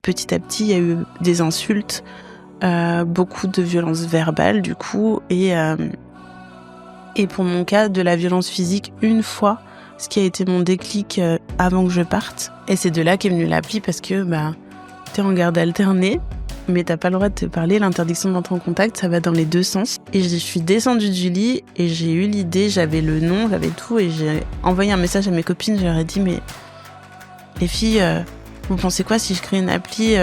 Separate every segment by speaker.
Speaker 1: petit à petit, il y a eu des insultes, beaucoup de violences verbales du coup, et pour mon cas, de la violence physique une fois, ce qui a été mon déclic avant que je parte. Et c'est de là qu'est venue l'appli parce que t'es en garde alternée, mais t'as pas le droit de te parler. L'interdiction d'entrer en contact, ça va dans les deux sens. Et je suis descendue du lit et j'ai eu l'idée, j'avais le nom, j'avais tout, et j'ai envoyé un message à mes copines. Je leur ai dit, mais les filles, vous pensez quoi si je crée une appli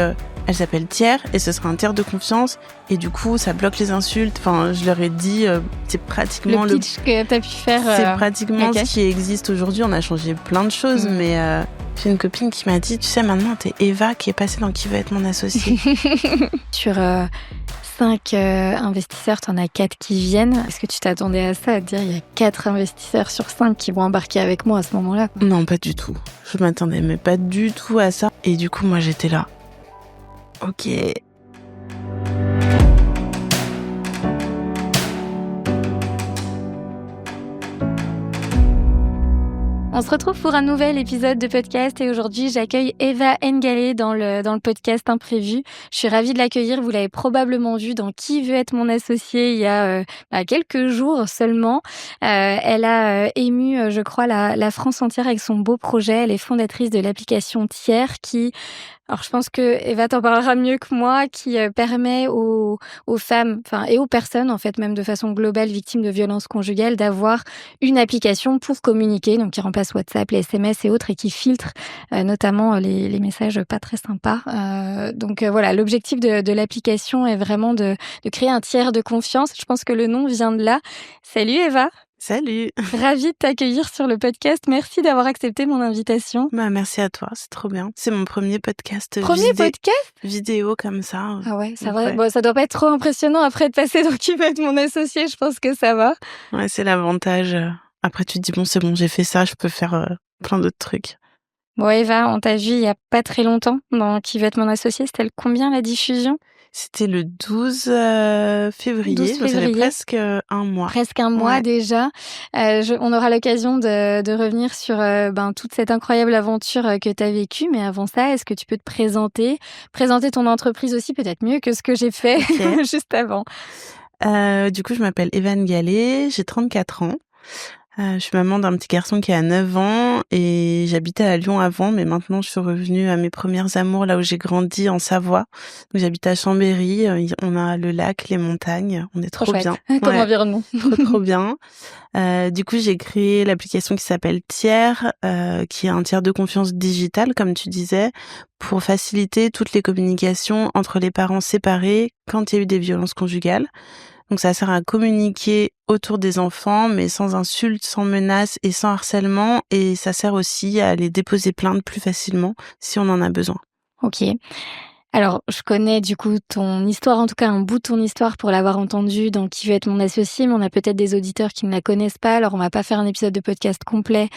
Speaker 1: elle s'appelle Tiers et ce sera un tiers de confiance et du coup ça bloque les insultes. Enfin, je leur ai dit c'est pratiquement
Speaker 2: le pitch que t'as pu faire.
Speaker 1: C'est pratiquement ce qui existe aujourd'hui. On a changé plein de choses, mais j'ai une copine qui m'a dit, tu sais, maintenant t'es Eva qui est passée dans Qui veut être mon associé.
Speaker 2: Sur 5 investisseurs, t'en as 4 qui viennent. Est-ce que tu t'attendais à ça, à te dire il y a 4 investisseurs sur 5 qui vont embarquer avec moi à ce moment-là, quoi?
Speaker 1: Non, pas du tout. Je m'attendais mais pas du tout à ça. Et du coup, moi j'étais là. Ok.
Speaker 2: On se retrouve pour un nouvel épisode de podcast et aujourd'hui j'accueille Eva N'Galé dans le podcast Imprévu. Je suis ravie de l'accueillir, vous l'avez probablement vu dans Qui veut être mon associé il y a quelques jours seulement. Elle a ému, je crois, la France entière avec son beau projet. Elle est fondatrice de l'application Tiers qui... Alors, je pense que Eva t'en parlera mieux que moi, qui permet aux femmes, et aux personnes, en fait, même de façon globale, victimes de violences conjugales, d'avoir une application pour communiquer, donc qui remplace WhatsApp, les SMS et autres, et qui filtre notamment les messages pas très sympas. Donc voilà, l'objectif de l'application est vraiment de créer un tiers de confiance. Je pense que le nom vient de là. Salut Eva.
Speaker 1: Salut.
Speaker 2: Ravie de t'accueillir sur le podcast. Merci d'avoir accepté mon invitation.
Speaker 1: Merci à toi, c'est trop bien. C'est mon premier podcast.
Speaker 2: Podcast
Speaker 1: vidéo comme ça.
Speaker 2: Ah ouais, ça va. Bon, ça doit pas être trop impressionnant après de passer dans Qui veut être mon associé. Je pense que ça va.
Speaker 1: Ouais, c'est l'avantage. Après, tu te dis, bon, c'est bon, j'ai fait ça, je peux faire plein d'autres trucs.
Speaker 2: Bon, Eva, on t'a vu il y a pas très longtemps dans Qui veut être mon associé. C'était le combien, la diffusion ?
Speaker 1: C'était le 12 février, donc ça fait presque un mois.
Speaker 2: Presque un mois déjà. On aura l'occasion de revenir sur toute cette incroyable aventure que tu as vécue. Mais avant ça, est-ce que tu peux te présenter ton entreprise aussi, peut-être mieux que ce que j'ai fait juste avant.
Speaker 1: Du coup, je m'appelle Eva N'Galé, j'ai 34 ans. Je suis maman d'un petit garçon qui a 9 ans et j'habitais à Lyon avant, mais maintenant je suis revenue à mes premières amours, là où j'ai grandi, en Savoie. Donc j'habite à Chambéry, on a le lac, les montagnes, on est trop bien.
Speaker 2: Comme environnement.
Speaker 1: Trop bien. Du coup, j'ai créé l'application qui s'appelle Tiers, qui est un tiers de confiance digital, comme tu disais, pour faciliter toutes les communications entre les parents séparés quand il y a eu des violences conjugales. Donc ça sert à communiquer autour des enfants, mais sans insultes, sans menaces et sans harcèlement. Et ça sert aussi à les déposer plainte plus facilement si on en a besoin.
Speaker 2: Ok. Alors, je connais du coup ton histoire, en tout cas un bout de ton histoire pour l'avoir entendue dans Qui veut être mon associé, mais on a peut-être des auditeurs qui ne la connaissent pas, alors on va pas faire un épisode de podcast complet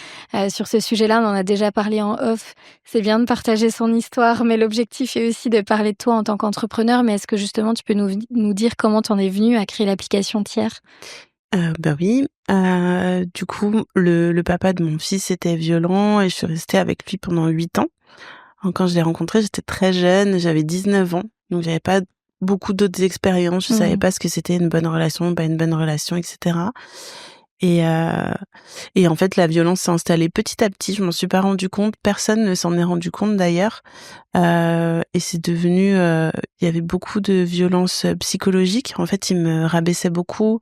Speaker 2: sur ce sujet-là, on en a déjà parlé en off. C'est bien de partager son histoire, mais l'objectif est aussi de parler de toi en tant qu'entrepreneur, mais est-ce que justement tu peux nous dire comment t'en es venue à créer l'application Tiers ?
Speaker 1: Oui. Du coup, le papa de mon fils était violent et je suis restée avec lui pendant 8 ans. Quand je l'ai rencontré, j'étais très jeune, j'avais 19 ans, donc j'avais pas beaucoup d'autres expériences, je savais pas ce que c'était une bonne relation, pas une bonne relation, etc. Et en fait, la violence s'est installée petit à petit, je m'en suis pas rendu compte, personne ne s'en est rendu compte d'ailleurs. Et c'est devenu, il y avait beaucoup de violences psychologiques. En fait, il me rabaissait beaucoup.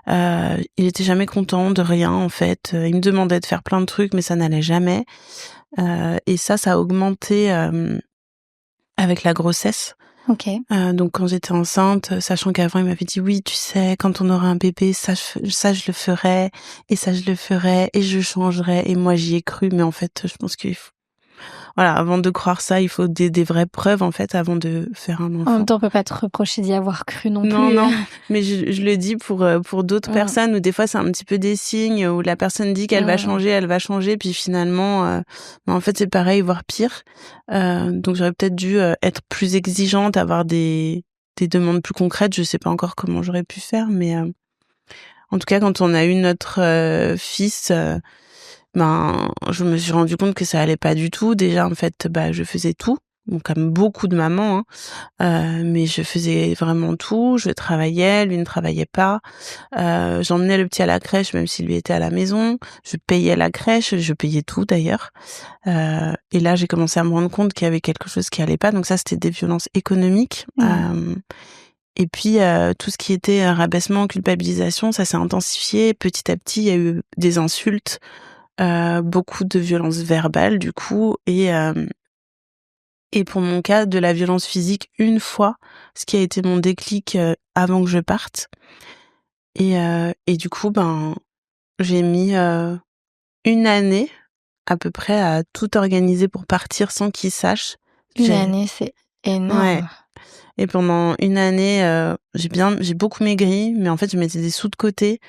Speaker 1: Il était jamais content de rien, en fait. Il me demandait de faire plein de trucs, mais ça n'allait jamais. Et ça a augmenté avec la grossesse.
Speaker 2: Ok.
Speaker 1: Donc quand j'étais enceinte, sachant qu'avant il m'avait dit oui, tu sais, quand on aura un bébé, ça je le ferai, et ça je le ferai, et je changerai. Et moi j'y ai cru, mais en fait je pense qu'il faut... Voilà, avant de croire ça, il faut des vraies preuves, en fait, avant de faire un enfant.
Speaker 2: En même temps, on peut pas te reprocher d'y avoir cru non plus.
Speaker 1: Non, mais je le dis pour d'autres personnes, où des fois c'est un petit peu des signes, où la personne dit qu'elle va changer, puis finalement, en fait c'est pareil, voire pire. Donc j'aurais peut-être dû être plus exigeante, avoir des demandes plus concrètes. Je sais pas encore comment j'aurais pu faire, mais en tout cas, quand on a eu notre fils... je me suis rendu compte que ça allait pas du tout. Déjà, en fait, je faisais tout. bon, comme beaucoup de mamans, hein, mais je faisais vraiment tout. Je travaillais, lui ne travaillait pas. J'emmenais le petit à la crèche, même s'il lui était à la maison. Je payais la crèche, je payais tout d'ailleurs. Et là, j'ai commencé à me rendre compte qu'il y avait quelque chose qui allait pas. Donc ça, c'était des violences économiques. Et puis, tout ce qui était rabaissement, culpabilisation, ça s'est intensifié. Petit à petit, il y a eu des insultes, beaucoup de violences verbales, du coup, et pour mon cas, de la violence physique une fois, ce qui a été mon déclic avant que je parte. Et du coup, j'ai mis 1 année à peu près à tout organiser pour partir sans qu'il sache.
Speaker 2: Une année, c'est
Speaker 1: Ouais.
Speaker 2: énorme.
Speaker 1: Et pendant 1 année, j'ai beaucoup maigri, mais en fait, je mettais des sous de côté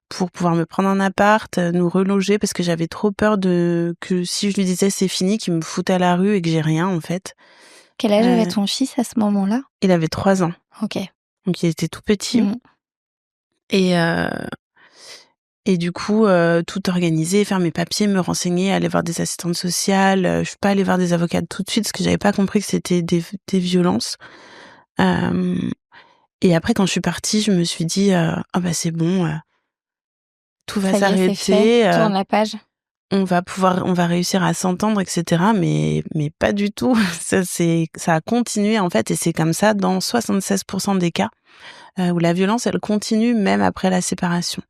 Speaker 1: pour pouvoir me prendre un appart, nous reloger parce que j'avais trop peur que si je lui disais: «C'est fini», qu'il me foute à la rue et que j'ai rien, en fait.
Speaker 2: Quel âge avait
Speaker 1: Heu,
Speaker 2: ton fils à ce moment-là?
Speaker 1: il avait 3 ans,
Speaker 2: OK.
Speaker 1: donc il était tout petit.
Speaker 2: Mmh.
Speaker 1: Et du coup, tout organiser, faire mes papiers, me renseigner, aller voir des assistantes sociales, je suis pas allée voir des avocats tout de suite parce que j'avais pas compris que c'était des violences. Hem Et après quand je suis partie, je me suis dit: «Ah bah, c'est bon, tout va
Speaker 2: Ça y est, c'est fait,
Speaker 1: s'arrêter,
Speaker 2: tourne la page.
Speaker 1: on va réussir à s'entendre et cetera», mais pas du tout. Ça a continué en fait et c'est comme ça dans 76 des cas, où la violence, elle continue même après la séparation.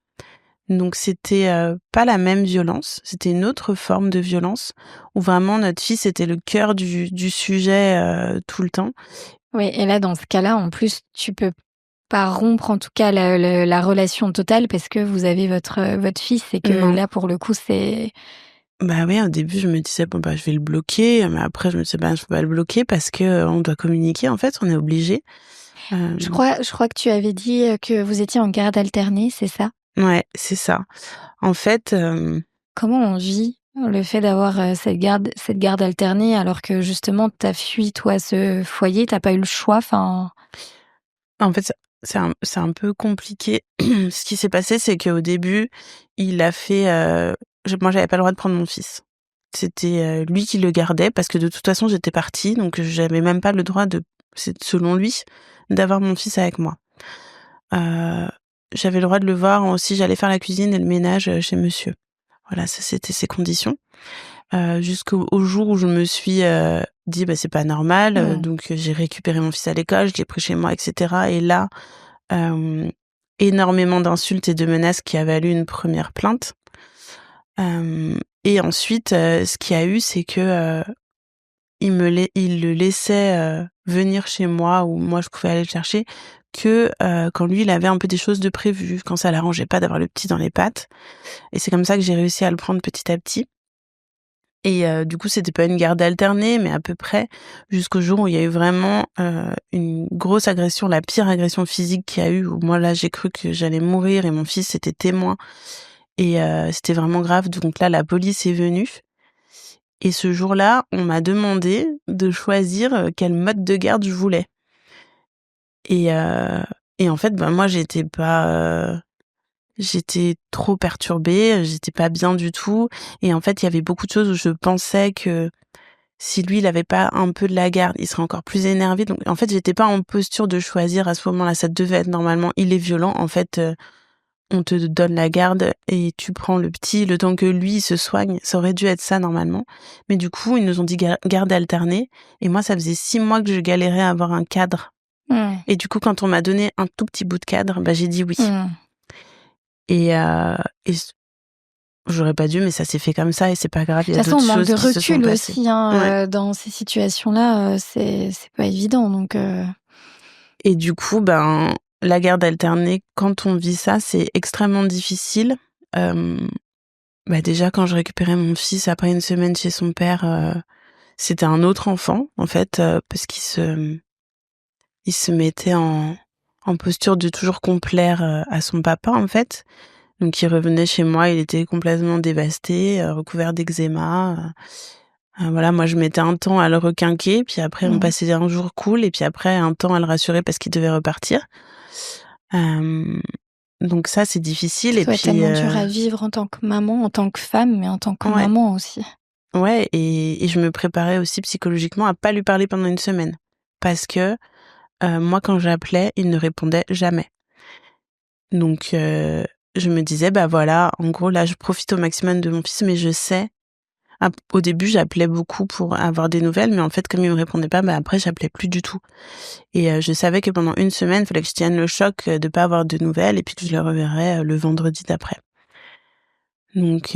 Speaker 1: Donc c'était, pas la même violence, c'était une autre forme de violence où vraiment notre fils était le cœur du sujet, tout le temps.
Speaker 2: Oui, et là, dans ce cas-là, en plus, tu peux pas rompre, en tout cas, la relation totale parce que vous avez votre fils et que
Speaker 1: Non.
Speaker 2: là, pour le coup, c'est
Speaker 1: Bah, oui, au début, je me disais: «Bon, bah, je vais le bloquer», mais après je me disais: «Bah, je peux pas le bloquer parce que, on doit communiquer, en fait, on est obligés». Hem,
Speaker 2: je crois que tu avais dit, que vous étiez en garde alternée, c'est ça?
Speaker 1: ouais, c'est ça. En fait,
Speaker 2: Comment on vit le fait d'avoir, cette garde alternée alors que justement tu as fui toi ce foyer, tu pas eu le choix, enfin
Speaker 1: en fait, c'est un peu compliqué. Ce qui s'est passé, c'est qu'au début, il a fait, moi, j'avais pas le droit de prendre mon fils. C'était, lui qui le gardait parce que de toute façon, j'étais partie, donc j'avais même pas le droit c'est selon lui, d'avoir mon fils avec moi. Heu, J'avais le droit de le voir si j'allais faire la cuisine et le ménage, chez monsieur. Voilà, ça, c'était ses conditions. Jusqu'au jour où je me suis, dit: «Bah, c'est pas normal»,
Speaker 2: mmh,
Speaker 1: donc j'ai récupéré mon fils à l'école, je l'ai pris chez moi et cetera et là, hem, énormément d'insultes et de menaces qui a valu une première plainte. Et ensuite, ce qu'il y a eu, c'est que, il le laissait, venir chez moi ou moi je pouvais aller le chercher que, quand lui il avait un peu des choses de prévues, quand ça l'arrangeait pas d'avoir le petit dans les pattes et c'est comme ça que j'ai réussi à le prendre petit à petit et du coup, c'était pas une garde alternée, mais à peu près jusqu'au jour où il y a eu vraiment, une grosse agression, la pire agression physique qu'il y a eu, où moi là, j'ai cru que j'allais mourir et mon fils était témoin et c'était vraiment grave. Donc là, la police est venue et ce jour-là, on m'a demandé de choisir, quel mode de garde je voulais et et en fait, moi, j'étais trop perturbée, j'étais pas bien du tout et en fait, il y avait beaucoup de choses où je pensais que si lui, il avait pas un peu de la garde, il serait encore plus énervé. Donc en fait, j'étais pas en posture de choisir à ce moment-là. Ça devait être normalement, il est violent. En fait, on te donne la garde et tu prends le petit le temps que lui il se soigne. Ça aurait dû être ça normalement. Mais du coup, ils nous ont dit garde alternée. Et moi, ça faisait 6 mois que je galérais à avoir un cadre.
Speaker 2: mmh,
Speaker 1: Et du coup, quand on m'a donné un tout petit bout de cadre, j'ai dit oui.
Speaker 2: mmh.
Speaker 1: Et, j'aurais pas dû, mais ça s'est fait comme ça et c'est pas grave. Il
Speaker 2: De
Speaker 1: y a
Speaker 2: toute façon,
Speaker 1: d'autres
Speaker 2: on manque
Speaker 1: choses
Speaker 2: de
Speaker 1: qui se sont
Speaker 2: recul
Speaker 1: passées.
Speaker 2: aussi,
Speaker 1: Ouais.
Speaker 2: hein, dans ces situations-là, c'est pas évident donc
Speaker 1: Et du coup, la garde alternée, quand on vit ça, c'est extrêmement difficile. Hem, Déjà, quand je récupérais mon fils après 1 semaine chez son père, c'était un autre enfant, en fait, parce il se mettait en posture de toujours complaire, à son papa, en fait. Donc il revenait chez moi, il était complètement dévasté, recouvert d'eczéma, voilà, moi je mettais un temps à le requinquer, puis après on
Speaker 2: mmh.
Speaker 1: passait un jour cool et puis après un temps à le rassurer parce qu'il devait repartir. Hem, donc ça, c'est difficile
Speaker 2: Ça
Speaker 1: et
Speaker 2: doit être
Speaker 1: puis,
Speaker 2: tellement dur à vivre en tant que maman, en tant que femme, mais en tant que
Speaker 1: ouais,
Speaker 2: maman aussi.
Speaker 1: Ouais, et je me préparais aussi psychologiquement à pas lui parler pendant une semaine. Parce que moi, quand j'appelais, il ne répondait jamais. Donc, je me disais, bah voilà, en gros, là, je profite au maximum de mon fils, mais je sais. Au début, j'appelais beaucoup pour avoir des nouvelles, mais en fait, comme il me répondait pas, bah après, j'appelais plus du tout. Et je savais que pendant une semaine, il fallait que je tienne le choc de pas avoir de nouvelles et puis que je le reverrais le vendredi d'après. Donc,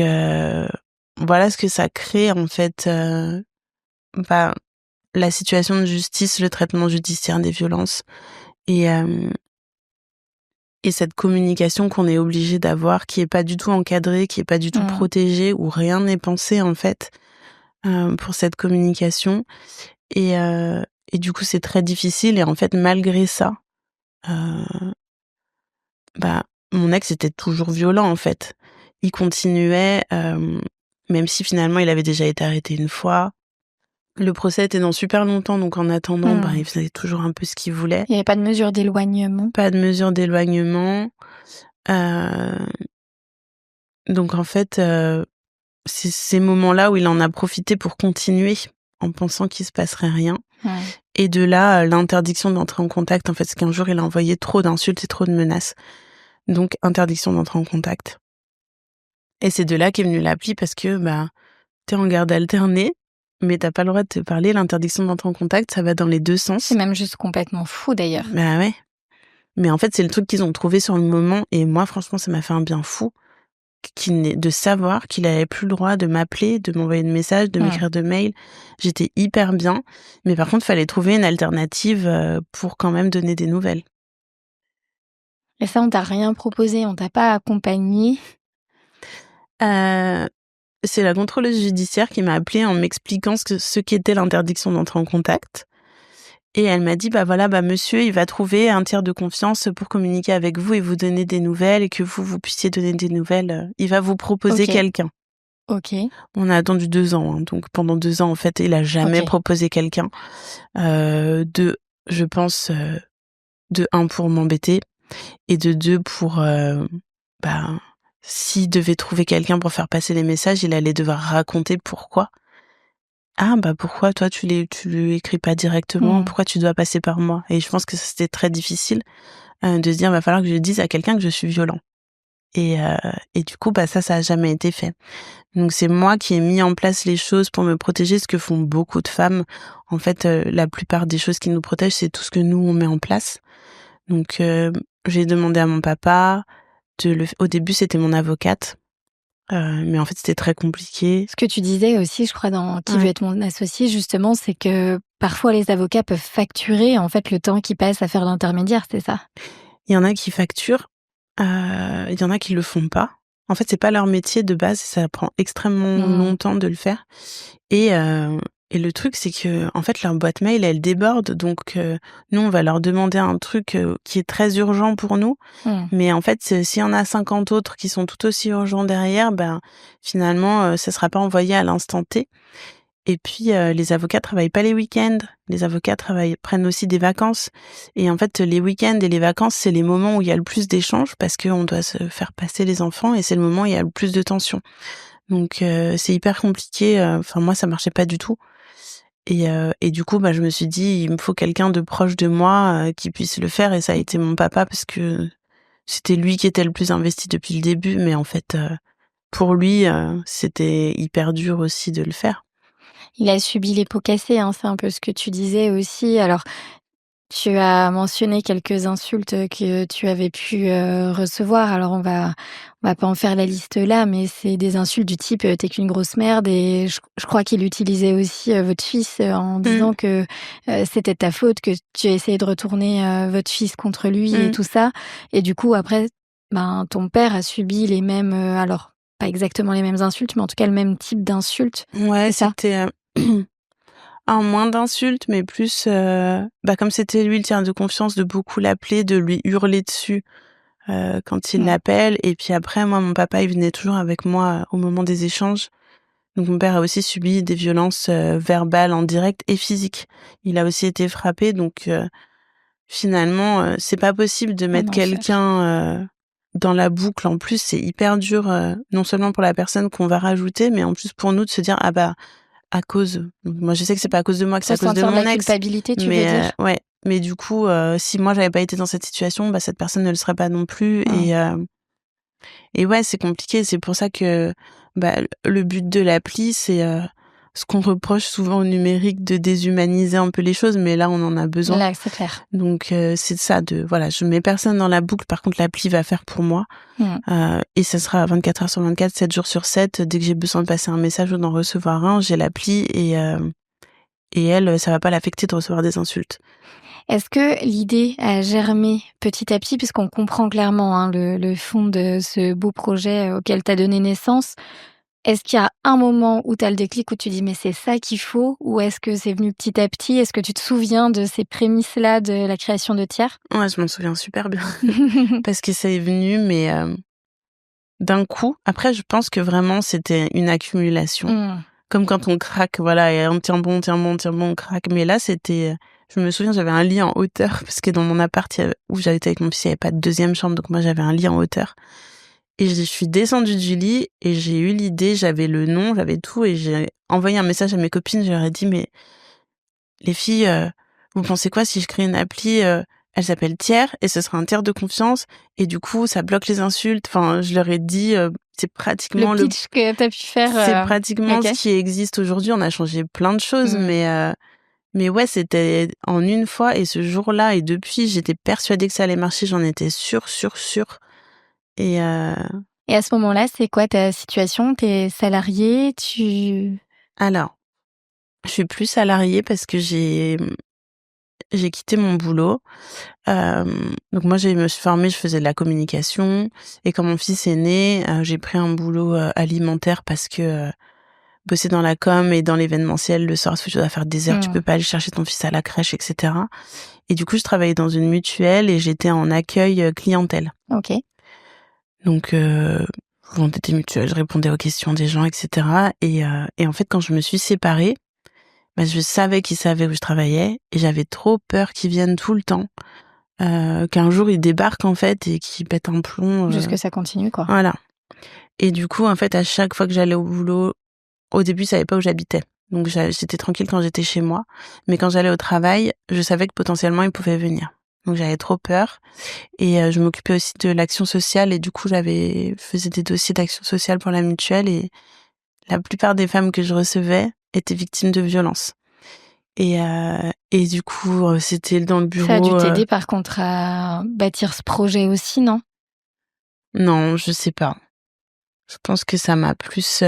Speaker 1: voilà ce que ça crée, en fait, bah, la situation de justice, le traitement judiciaire des violences et cette communication qu'on est obligé d'avoir, qui est pas du tout encadrée, qui est pas du tout
Speaker 2: Mmh.
Speaker 1: protégée, où rien n'est pensé, en fait, pour cette communication. Et du coup, c'est très difficile et en fait, malgré ça, heu, bah, mon ex était toujours violent, en fait. Il continuait, même si finalement il avait déjà été arrêté une fois. Le procès était dans super longtemps, donc en attendant, bah,
Speaker 2: Mmh.
Speaker 1: il faisait toujours un peu ce qu'il voulait.
Speaker 2: Il y avait pas de mesure d'éloignement?
Speaker 1: Pas de mesure d'éloignement, heu, donc en fait, c'est ces moments-là où il en a profité pour continuer en pensant qu'il se passerait rien.
Speaker 2: Mmh.
Speaker 1: Et de là, l'interdiction d'entrer en contact, en fait, c'est qu'un jour, il a envoyé trop d'insultes et trop de menaces. Donc, interdiction d'entrer en contact. Et c'est de là qu'est venue l'appli parce que, bah, t'es en garde alternée, mais t'as pas le droit de te parler. L'interdiction d'entrer en contact, ça va dans les deux
Speaker 2: C'est
Speaker 1: sens.
Speaker 2: même juste complètement fou d'ailleurs.
Speaker 1: Bah ouais. Mais en fait, c'est le truc qu'ils ont trouvé sur le moment. Et moi, franchement, ça m'a fait un bien fou de savoir qu'il avait plus le droit de m'appeler, de m'envoyer de messages, de
Speaker 2: Mmh.
Speaker 1: m'écrire de mails. J'étais hyper bien. Mais par contre, fallait trouver une alternative pour quand même donner des nouvelles.
Speaker 2: Et ça, on t'a rien proposé, on t'a pas accompagné?
Speaker 1: Heu, c'est la contrôleuse judiciaire qui m'a appelée en m'expliquant ce qu'était l'interdiction d'entrer en contact et elle m'a dit: «Bah, voilà, bah, monsieur, il va trouver un tiers de confiance pour communiquer avec vous et vous donner des nouvelles et que vous puissiez donner des nouvelles, il va vous proposer
Speaker 2: OK,
Speaker 1: quelqu'un».
Speaker 2: OK,
Speaker 1: On a attendu 2 ans, hein, donc pendant 2 ans, en fait, il a jamais
Speaker 2: OK.
Speaker 1: proposé quelqu'un. De je pense, de 1 pour m'embêter et de 2 pour, bah, s'il devait trouver quelqu'un pour faire passer les messages, il allait devoir raconter pourquoi. «Ah bah, pourquoi toi tu lui écris pas directement?
Speaker 2: Mmh.
Speaker 1: Pourquoi tu dois passer par moi?» Et je pense que c'était très difficile, de se dire: «Va falloir que je dise à quelqu'un que je suis violent» et du coup, bah, ça a jamais été fait. Donc c'est moi qui ai mis en place les choses pour me protéger, ce que font beaucoup de femmes. En fait, la plupart des choses qui nous protègent, c'est tout ce que nous on met en place. Donc j'ai demandé à mon papa au début, c'était mon avocate, mais en fait, c'était très compliqué.
Speaker 2: Ce que tu disais aussi, je crois, dans Qui veut
Speaker 1: Ouais.
Speaker 2: être mon associé, justement, c'est que parfois les avocats peuvent facturer, en fait, le temps qu'ils passent à faire l'intermédiaire, c'est ça?
Speaker 1: Il y en a qui facturent, il y en a qui le font pas. En fait, c'est pas leur métier de base, ça prend extrêmement
Speaker 2: Mmh.
Speaker 1: longtemps de le faire et le truc, c'est que en fait, leur boîte mail, elle déborde donc nous, on va leur demander un truc, qui est très urgent pour nous,
Speaker 2: Mmh.
Speaker 1: mais en fait, s'il y en a 50 autres qui sont tout aussi urgents derrière, ben, finalement, ça sera pas envoyé à l'instant T. Et puis, les avocats travaillent pas les week-ends. Les avocats prennent aussi des vacances et en fait, les week-ends et les vacances, c'est les moments où il y a le plus d'échanges parce qu'on doit se faire passer les enfants et c'est le moment où il y a le plus de tension. Donc c'est hyper compliqué, enfin moi, ça marchait pas du tout et du coup, bah, je me suis dit: «Il me faut quelqu'un de proche de moi, qui puisse le faire» et ça a été mon papa parce que c'était lui qui était le plus investi depuis le début mais en fait, pour lui, c'était hyper dur aussi de le faire.
Speaker 2: Il a subi les pots cassés, hein, c'est un peu ce que tu disais aussi. Alors, tu as mentionné quelques insultes, que tu avais pu, recevoir. Alors on va pas en faire la liste là, mais c'est des insultes du type, «Tu qu'une grosse merde» et je crois qu'il utilisait aussi, votre fils, en
Speaker 1: Mmh,
Speaker 2: disant que, c'était de ta faute, que tu as essayé de retourner, votre fils contre lui et
Speaker 1: mmh.
Speaker 2: tout ça et du coup après, ben, ton père a subi les mêmes, alors pas exactement les mêmes insultes, mais en tout cas le même type d'insultes,
Speaker 1: Ouais,
Speaker 2: c'est ça?
Speaker 1: c'était, moins d'insultes, mais plus, bah, comme c'était lui le tiers de confiance, de beaucoup l'appeler, de lui hurler dessus, quand il
Speaker 2: Mmh.
Speaker 1: l'appelle et puis après, moi, mon papa, il venait toujours avec moi, au moment des échanges. Donc mon père a aussi subi des violences, verbales en direct et physiques. Il a aussi été frappé donc finalement, c'est pas possible de
Speaker 2: Un
Speaker 1: mettre
Speaker 2: enfer.
Speaker 1: quelqu'un, dans la boucle, en plus, c'est hyper dur, non seulement pour la personne qu'on va rajouter, mais en plus pour nous de se dire: «Ah bah, à cause». Donc moi, je sais que c'est pas à cause de moi, que c'est à cause de
Speaker 2: Ressentir de
Speaker 1: mon
Speaker 2: la
Speaker 1: ex,
Speaker 2: culpabilité, tu veux
Speaker 1: mais
Speaker 2: dire?
Speaker 1: ouais. Mais du coup, si moi j'avais pas été dans cette situation, bah, cette personne ne le serait pas non plus
Speaker 2: Mmh.
Speaker 1: et ouais, c'est compliqué. C'est pour ça que, bah, le but de l'appli, c'est, ce qu'on reproche souvent au numérique de déshumaniser un peu les choses, mais là, on en a besoin.
Speaker 2: Là, c'est clair.
Speaker 1: Donc c'est ça de voilà, je mets personne dans la boucle, par contre l'appli va faire pour moi,
Speaker 2: Mmh.
Speaker 1: et ça sera 24 heures sur 24, 7 jours sur 7. Dès que j'ai besoin de passer un message ou d'en recevoir un, j'ai l'appli et elle, ça va pas l'affecter de recevoir des insultes.
Speaker 2: Est-ce que l'idée a germé petit à petit, puisqu'on comprend clairement, hein, le fond de ce beau projet, auquel tu as donné naissance? Est-ce qu'il y a un moment où tu as le déclic, où tu dis: «Mais c'est ça qu'il faut» ou est-ce que c'est venu petit à petit? Est-ce que tu te souviens de ces prémices-là de la création de Tiers?
Speaker 1: Ouais, je m'en souviens super bien parce que ça est venu mais d'un coup. Après je pense que vraiment c'était une accumulation.
Speaker 2: Mmh.
Speaker 1: Comme quand on craque, voilà, et on tient bon, on tient bon, on tient bon, on craque. Mais là, c'était, je me souviens, j'avais un lit en hauteur parce que dans mon appart où j'habitais avec mon fils, il n'y avait pas de deuxième chambre, donc moi j'avais un lit en hauteur. Et je suis descendue du lit et j'ai eu l'idée, j'avais le nom, j'avais tout et j'ai envoyé un message à mes copines. Je leur ai dit, mais les filles, vous pensez quoi si je crée une appli, elle s'appelle Tiers et ce sera un tiers de confiance et du coup ça bloque les insultes. Enfin, je leur ai dit, c'est
Speaker 2: Le
Speaker 1: pratiquement
Speaker 2: pitch que tu as pu
Speaker 1: c'est
Speaker 2: faire,
Speaker 1: pratiquement
Speaker 2: OK.
Speaker 1: ce qui existe aujourd'hui. On a changé plein de choses,
Speaker 2: Mmh.
Speaker 1: mais ouais, c'était en une fois et ce jour-là et depuis, j'étais persuadée que ça allait marcher. J'en étais sûre, sûre, sûre et
Speaker 2: Et à ce moment-là, c'est quoi ta situation? Tu es salariée?
Speaker 1: alors, je suis plus salariée parce que j'ai quitté mon boulot. Donc moi, je me suis formée, je faisais de la communication et quand mon fils est né, j'ai pris un boulot, alimentaire parce que, bosser dans la com et dans l'événementiel, le soir, tu dois faire des heures, tu peux
Speaker 2: Mmh.
Speaker 1: pas aller chercher ton fils à la crèche et cetera. Et du coup, je travaillais dans une mutuelle et j'étais en accueil, clientèle.
Speaker 2: OK.
Speaker 1: Donc je vendais des mutuelles, je répondais aux questions des gens et cetera et en fait, quand je me suis séparée, bah, je savais qu'ils savaient où je travaillais et j'avais trop peur qu'ils viennent tout le temps, qu'un jour ils débarquent en fait et qu'ils pètent un plomb,
Speaker 2: Juste que ça continue, quoi.
Speaker 1: voilà. Et du coup, en fait, à chaque fois que j'allais au boulot, au début, ils savaient pas où j'habitais. Donc j'étais tranquille quand j'étais chez moi, mais quand j'allais au travail, je savais que potentiellement ils pouvaient venir. Donc j'avais trop peur et je m'occupais aussi de l'action sociale et du coup, je faisais des dossiers d'action sociale pour la mutuelle et la plupart des femmes que je recevais étaient victimes de violences. Et du coup, c'était dans le
Speaker 2: Ça a dû
Speaker 1: bureau,
Speaker 2: t'aider par contre à bâtir ce projet aussi, non?
Speaker 1: non, je sais pas. Je pense que ça m'a plus,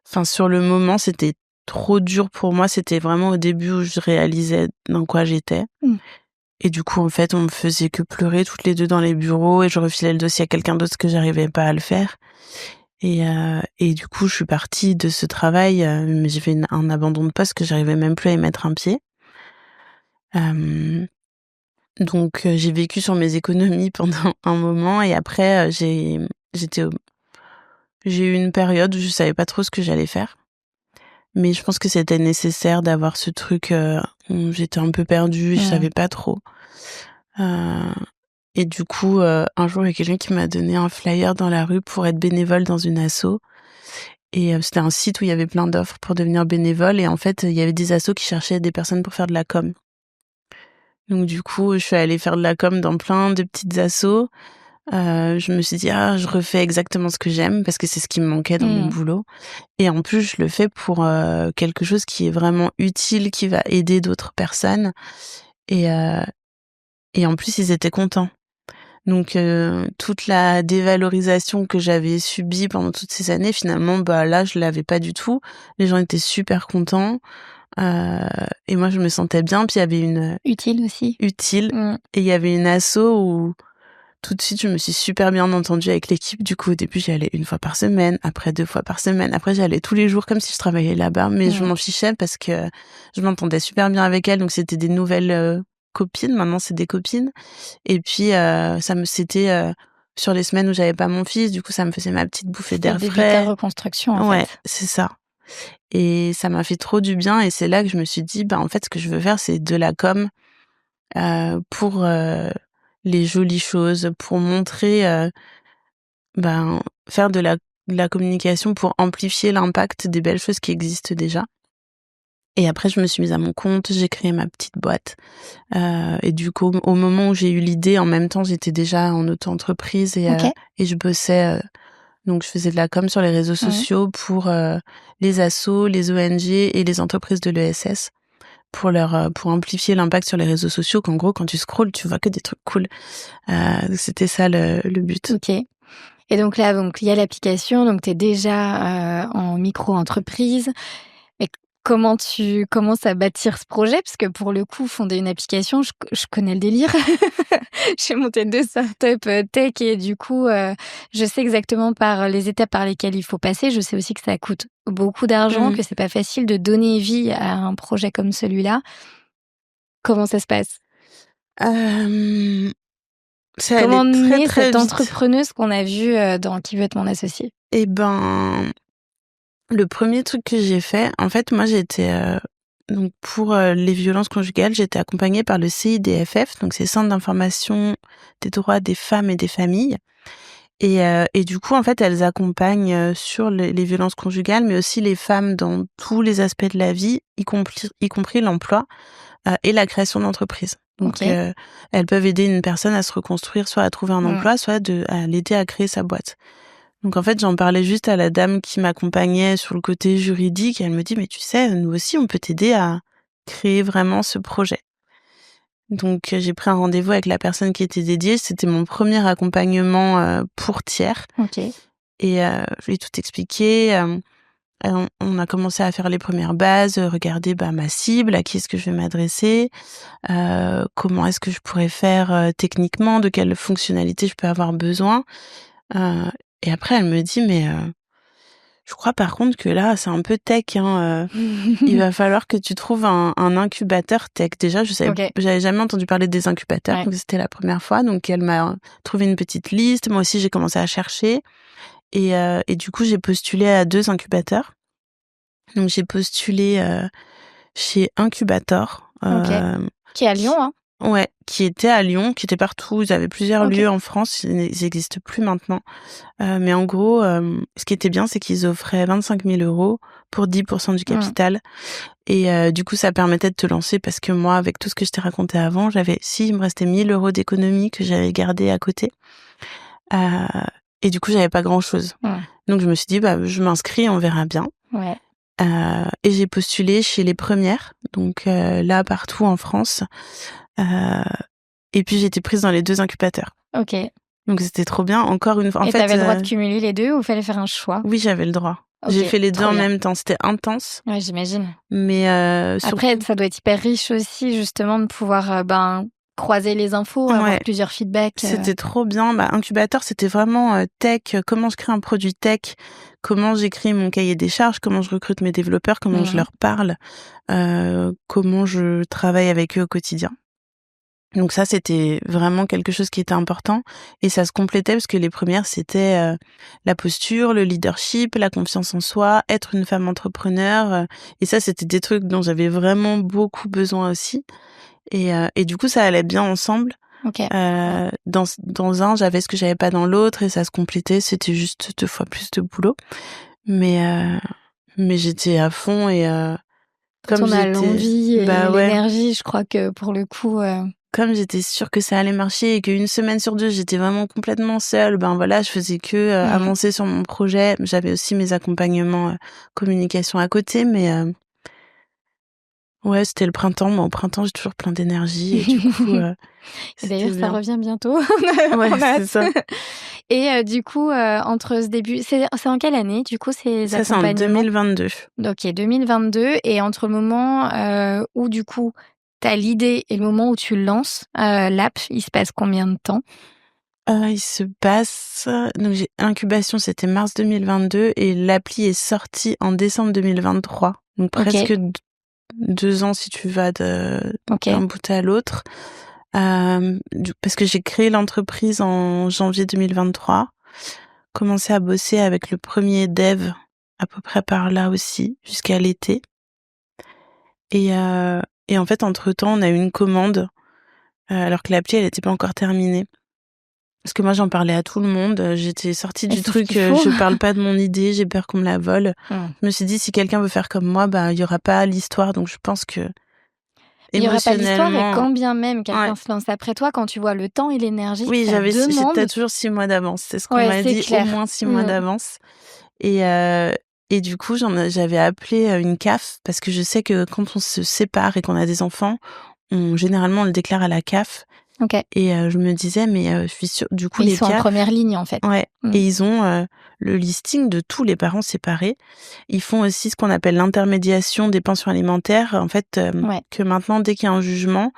Speaker 1: enfin, sur le moment, c'était trop dur pour moi. C'était vraiment au début où je réalisais dans quoi j'étais.
Speaker 2: Mmh.
Speaker 1: Et du coup, en fait, on me faisait que pleurer toutes les deux dans les bureaux et je refilais le dossier à quelqu'un d'autre parce que j'arrivais pas à le faire. Et du coup, je suis partie de ce travail, mais j'ai fait un abandon de poste que j'arrivais même plus à y mettre un pied. Hem, donc j'ai vécu sur mes économies pendant un moment et après, j'étais j'ai eu une période où je savais pas trop ce que j'allais faire. Mais je pense que c'était nécessaire d'avoir ce truc, où j'étais un peu perdue, je
Speaker 2: Mmh.
Speaker 1: savais pas trop. Heu et du coup, un jour, il y a quelqu'un qui m'a donné un flyer dans la rue pour être bénévole dans une asso et c'était un site où il y avait plein d'offres pour devenir bénévole et en fait, il y avait des assos qui cherchaient des personnes pour faire de la com. Donc du coup, je suis allée faire de la com dans plein de petites assos. Je me suis dit: «Ah, je refais exactement ce que j'aime» parce que c'est ce qui me manquait dans mon
Speaker 2: Mmh.
Speaker 1: boulot et en plus, je le fais pour, quelque chose qui est vraiment utile, qui va aider d'autres personnes et heu et en plus, ils étaient contents. Donc toute la dévalorisation que j'avais subie pendant toutes ces années, finalement, bah, là, je l'avais pas du tout. Les gens étaient super contents, heu et moi, je me sentais bien. Puis il y avait une,
Speaker 2: Utile aussi.
Speaker 1: utile
Speaker 2: Mmh.
Speaker 1: et il y avait une asso où tout de suite, je me suis super bien entendue avec l'équipe. Du coup, au début, j'y allais 1 fois par semaine, après 2 fois par semaine. Après, j'y allais tous les jours comme si je travaillais là-bas, mais je
Speaker 2: Mmh.
Speaker 1: m'en fichais parce que je m'entendais super bien avec elles, donc c'était des nouvelles, copines. Maintenant, c'est des copines et puis, c'était, sur les semaines où j'avais pas mon fils, du coup, ça me faisait ma petite bouffée
Speaker 2: C'était le
Speaker 1: d'air
Speaker 2: début de ta
Speaker 1: frais.
Speaker 2: reconstruction, en
Speaker 1: Ouais,
Speaker 2: fait.
Speaker 1: c'est ça et ça m'a fait trop du bien et c'est là que je me suis dit: «Bah, en fait, ce que je veux faire, c'est de la com, pour, les jolies choses, pour montrer, faire de la communication pour amplifier l'impact des belles choses qui existent déjà. Et après, je me suis mise à mon compte, j'ai créé ma petite boîte. Et du coup, au moment où j'ai eu l'idée, en même temps, j'étais déjà en auto-entreprise
Speaker 2: OK.
Speaker 1: et je bossais. Donc, je faisais de la com sur les réseaux sociaux pour les assos, les ONG et les entreprises de l'ESS pour amplifier l'impact sur les réseaux sociaux. Qu'en gros, quand tu scrolles, tu vois que des trucs cool. C'était ça le but.
Speaker 2: OK. Et donc là, il y a l'application, donc tu es déjà, en micro-entreprise. Mais comment tu commences à bâtir ce projet? Parce que pour le coup, fonder une application, je connais le délire. J'ai monté 2 startups, tech et du coup, je sais exactement par les étapes par lesquelles il faut passer. Je sais aussi que ça coûte beaucoup d'argent,
Speaker 1: Mmh.
Speaker 2: que c'est pas facile de donner vie à un projet comme celui-là. Comment ça se passe?
Speaker 1: Hem, C'est allé
Speaker 2: Comment
Speaker 1: très,
Speaker 2: naît
Speaker 1: très
Speaker 2: cette
Speaker 1: vite.
Speaker 2: entrepreneuse qu'on a vue, dans Qui veut être mon associé?
Speaker 1: Et ben, le premier truc que j'ai fait, en fait, moi, j'étais, donc pour, les violences conjugales, j'étais accompagnée par le CIDFF, donc c'est Centre d'information des droits des femmes et des familles. Et du coup, en fait, elles accompagnent, sur les violences conjugales, mais aussi les femmes dans tous les aspects de la vie, y compris l'emploi, et la création d'entreprises. Donc,
Speaker 2: OK.
Speaker 1: elles peuvent aider une personne à se reconstruire, soit à trouver un
Speaker 2: Mmh.
Speaker 1: emploi, soit à l'aider à créer sa boîte. Donc en fait, j'en parlais juste à la dame qui m'accompagnait sur le côté juridique. Et elle me dit, mais tu sais, nous aussi, on peut t'aider à créer vraiment ce projet. Donc j'ai pris un rendez-vous avec la personne qui était dédiée. C'était mon premier accompagnement pour tiers.
Speaker 2: OK.
Speaker 1: Et je lui ai tout expliqué. On a commencé à faire les premières bases, regarder ma cible, à qui est-ce que je vais m'adresser, comment est-ce que je pourrais faire techniquement, de quelles fonctionnalités je peux avoir besoin. Euh, et après, elle me dit, mais je crois par contre que là, c'est un peu tech, hein. Il va falloir que tu trouves un incubateur tech. Déjà,
Speaker 2: OK.
Speaker 1: j'avais jamais entendu parler des incubateurs,
Speaker 2: Ouais.
Speaker 1: donc c'était la première fois. Donc elle m'a trouvé une petite liste. Moi aussi, j'ai commencé à chercher. Et du coup, j'ai postulé à 2 incubateurs. Donc j'ai postulé chez Incubator,
Speaker 2: OK. Qui est à Lyon, hein?
Speaker 1: ouais, qui était à Lyon, qui était partout. Ils avaient plusieurs
Speaker 2: OK.
Speaker 1: lieux en France, ils n'existent plus maintenant. Mais en gros, ce qui était bien, c'est qu'ils offraient 25 000 € pour 10% du
Speaker 2: Mmh.
Speaker 1: capital. Et du coup, ça permettait de te lancer parce que moi, avec tout ce que je t'ai raconté avant, il me restait 1 000 € d'économie que j'avais gardé à côté. Euh, et du coup, j'avais pas grand-chose.
Speaker 2: Mmh.
Speaker 1: Donc, je me suis dit, je m'inscris, on verra bien.
Speaker 2: Ouais.
Speaker 1: Et j'ai postulé chez les premières, donc là, partout en France. Euh, et puis, j'ai été prise dans les 2 incubateurs.
Speaker 2: OK.
Speaker 1: Donc, c'était trop bien. Encore une fois, en
Speaker 2: Et
Speaker 1: fait,
Speaker 2: t'avais le droit de cumuler les 2 ou fallait faire un choix?
Speaker 1: oui, j'avais le droit. J'ai
Speaker 2: OK,
Speaker 1: fait les 2
Speaker 2: trop
Speaker 1: en
Speaker 2: bien.
Speaker 1: même temps. C'était intense,
Speaker 2: Ouais, j'imagine.
Speaker 1: mais
Speaker 2: Après,
Speaker 1: surtout,
Speaker 2: ça doit être hyper riche aussi justement de pouvoir, croiser les infos, avoir
Speaker 1: ouais,
Speaker 2: plusieurs feedbacks,
Speaker 1: c'était trop bien. Incubateur, c'était vraiment tech, comment je crée un produit tech, comment j'écris mon cahier des charges, comment je recrute mes développeurs, comment je
Speaker 2: Mmh.
Speaker 1: leur parle, comment je travaille avec eux au quotidien. Donc ça, c'était vraiment quelque chose qui était important et ça se complétait parce que les premières, c'était la posture, le leadership, la confiance en soi, être une femme entrepreneur. Et ça, c'était des trucs dont j'avais vraiment beaucoup besoin aussi. Et du coup, ça allait bien ensemble.
Speaker 2: OK.
Speaker 1: Dans un, j'avais ce que j'avais pas dans l'autre et ça se complétait. C'était juste 2 fois plus de boulot. Mais j'étais à fond et
Speaker 2: Quand
Speaker 1: comme
Speaker 2: on a
Speaker 1: j'étais...
Speaker 2: l'envie et
Speaker 1: Bah ouais.
Speaker 2: l'énergie, je crois que pour le coup,
Speaker 1: Comme j'étais sûre que ça allait marcher et qu'une semaine sur 2, j'étais vraiment complètement seule, voilà, je faisais que
Speaker 2: mmh.
Speaker 1: avancer sur mon projet. J'avais aussi mes accompagnements communication à côté, mais ouais, c'était le printemps. Moi, au printemps, j'ai toujours plein d'énergie et du coup,
Speaker 2: Et d'ailleurs,
Speaker 1: c'était
Speaker 2: ça
Speaker 1: bien.
Speaker 2: revient bientôt.
Speaker 1: Ouais,
Speaker 2: On a
Speaker 1: c'est
Speaker 2: hâte.
Speaker 1: ça.
Speaker 2: Et du coup, entre ce début c'est en quelle année, du coup, ces
Speaker 1: Ça, c'est en
Speaker 2: accompagnements?
Speaker 1: 2022.
Speaker 2: OK, 2022 et entre le moment, où du coup, tu as l'idée et le moment où tu lances, l'app, il se passe combien de temps?
Speaker 1: Il se passe donc j'ai incubation, c'était mars 2022 et l'appli est sortie en décembre 2023. Donc presque
Speaker 2: OK,
Speaker 1: 2 ans si tu vas d'un
Speaker 2: OK,
Speaker 1: bout à l'autre. Parce que j'ai créé l'entreprise en janvier 2023, commencé à bosser avec le premier dev à peu près par là aussi, jusqu'à l'été. Et en fait, entre-temps, on a eu une commande alors que l'appli, elle était pas encore terminée. Parce que moi, j'en parlais à tout le monde. J'étais sortie
Speaker 2: Et
Speaker 1: du
Speaker 2: c'est ce
Speaker 1: truc,
Speaker 2: qu'il faut.
Speaker 1: je parle pas de mon idée, j'ai peur qu'on me la vole.
Speaker 2: Mmh.
Speaker 1: Je me suis dit: «Si quelqu'un veut faire comme moi, bah, il y aura pas l'histoire». Donc je pense que
Speaker 2: Il y aura pas l'histoire et
Speaker 1: émotionnellement
Speaker 2: quand bien même
Speaker 1: ouais.
Speaker 2: quelqu'un se lance après toi, quand tu vois le temps et l'énergie que
Speaker 1: Oui,
Speaker 2: ça
Speaker 1: j'étais
Speaker 2: demande,
Speaker 1: toujours 6 mois d'avance. C'est ce qu'on
Speaker 2: ouais,
Speaker 1: m'a
Speaker 2: c'est
Speaker 1: dit, au
Speaker 2: clair.
Speaker 1: moins 6 mois
Speaker 2: Mmh.
Speaker 1: d'avance et heu et du coup, j'avais appelé, une CAF parce que je sais que quand on se sépare et qu'on a des enfants, généralement, on le déclare à la CAF
Speaker 2: OK.
Speaker 1: et je me disais: «Mais je suis sûre» du coup,
Speaker 2: Mais ils
Speaker 1: les
Speaker 2: sont en
Speaker 1: CAF
Speaker 2: première ligne, en fait.
Speaker 1: ouais
Speaker 2: Mmh.
Speaker 1: et ils ont, le listing de tous les parents séparés. Ils font aussi ce qu'on appelle l'intermédiation des pensions alimentaires. En fait,
Speaker 2: Ouais.
Speaker 1: que maintenant, dès qu'il y a un jugement,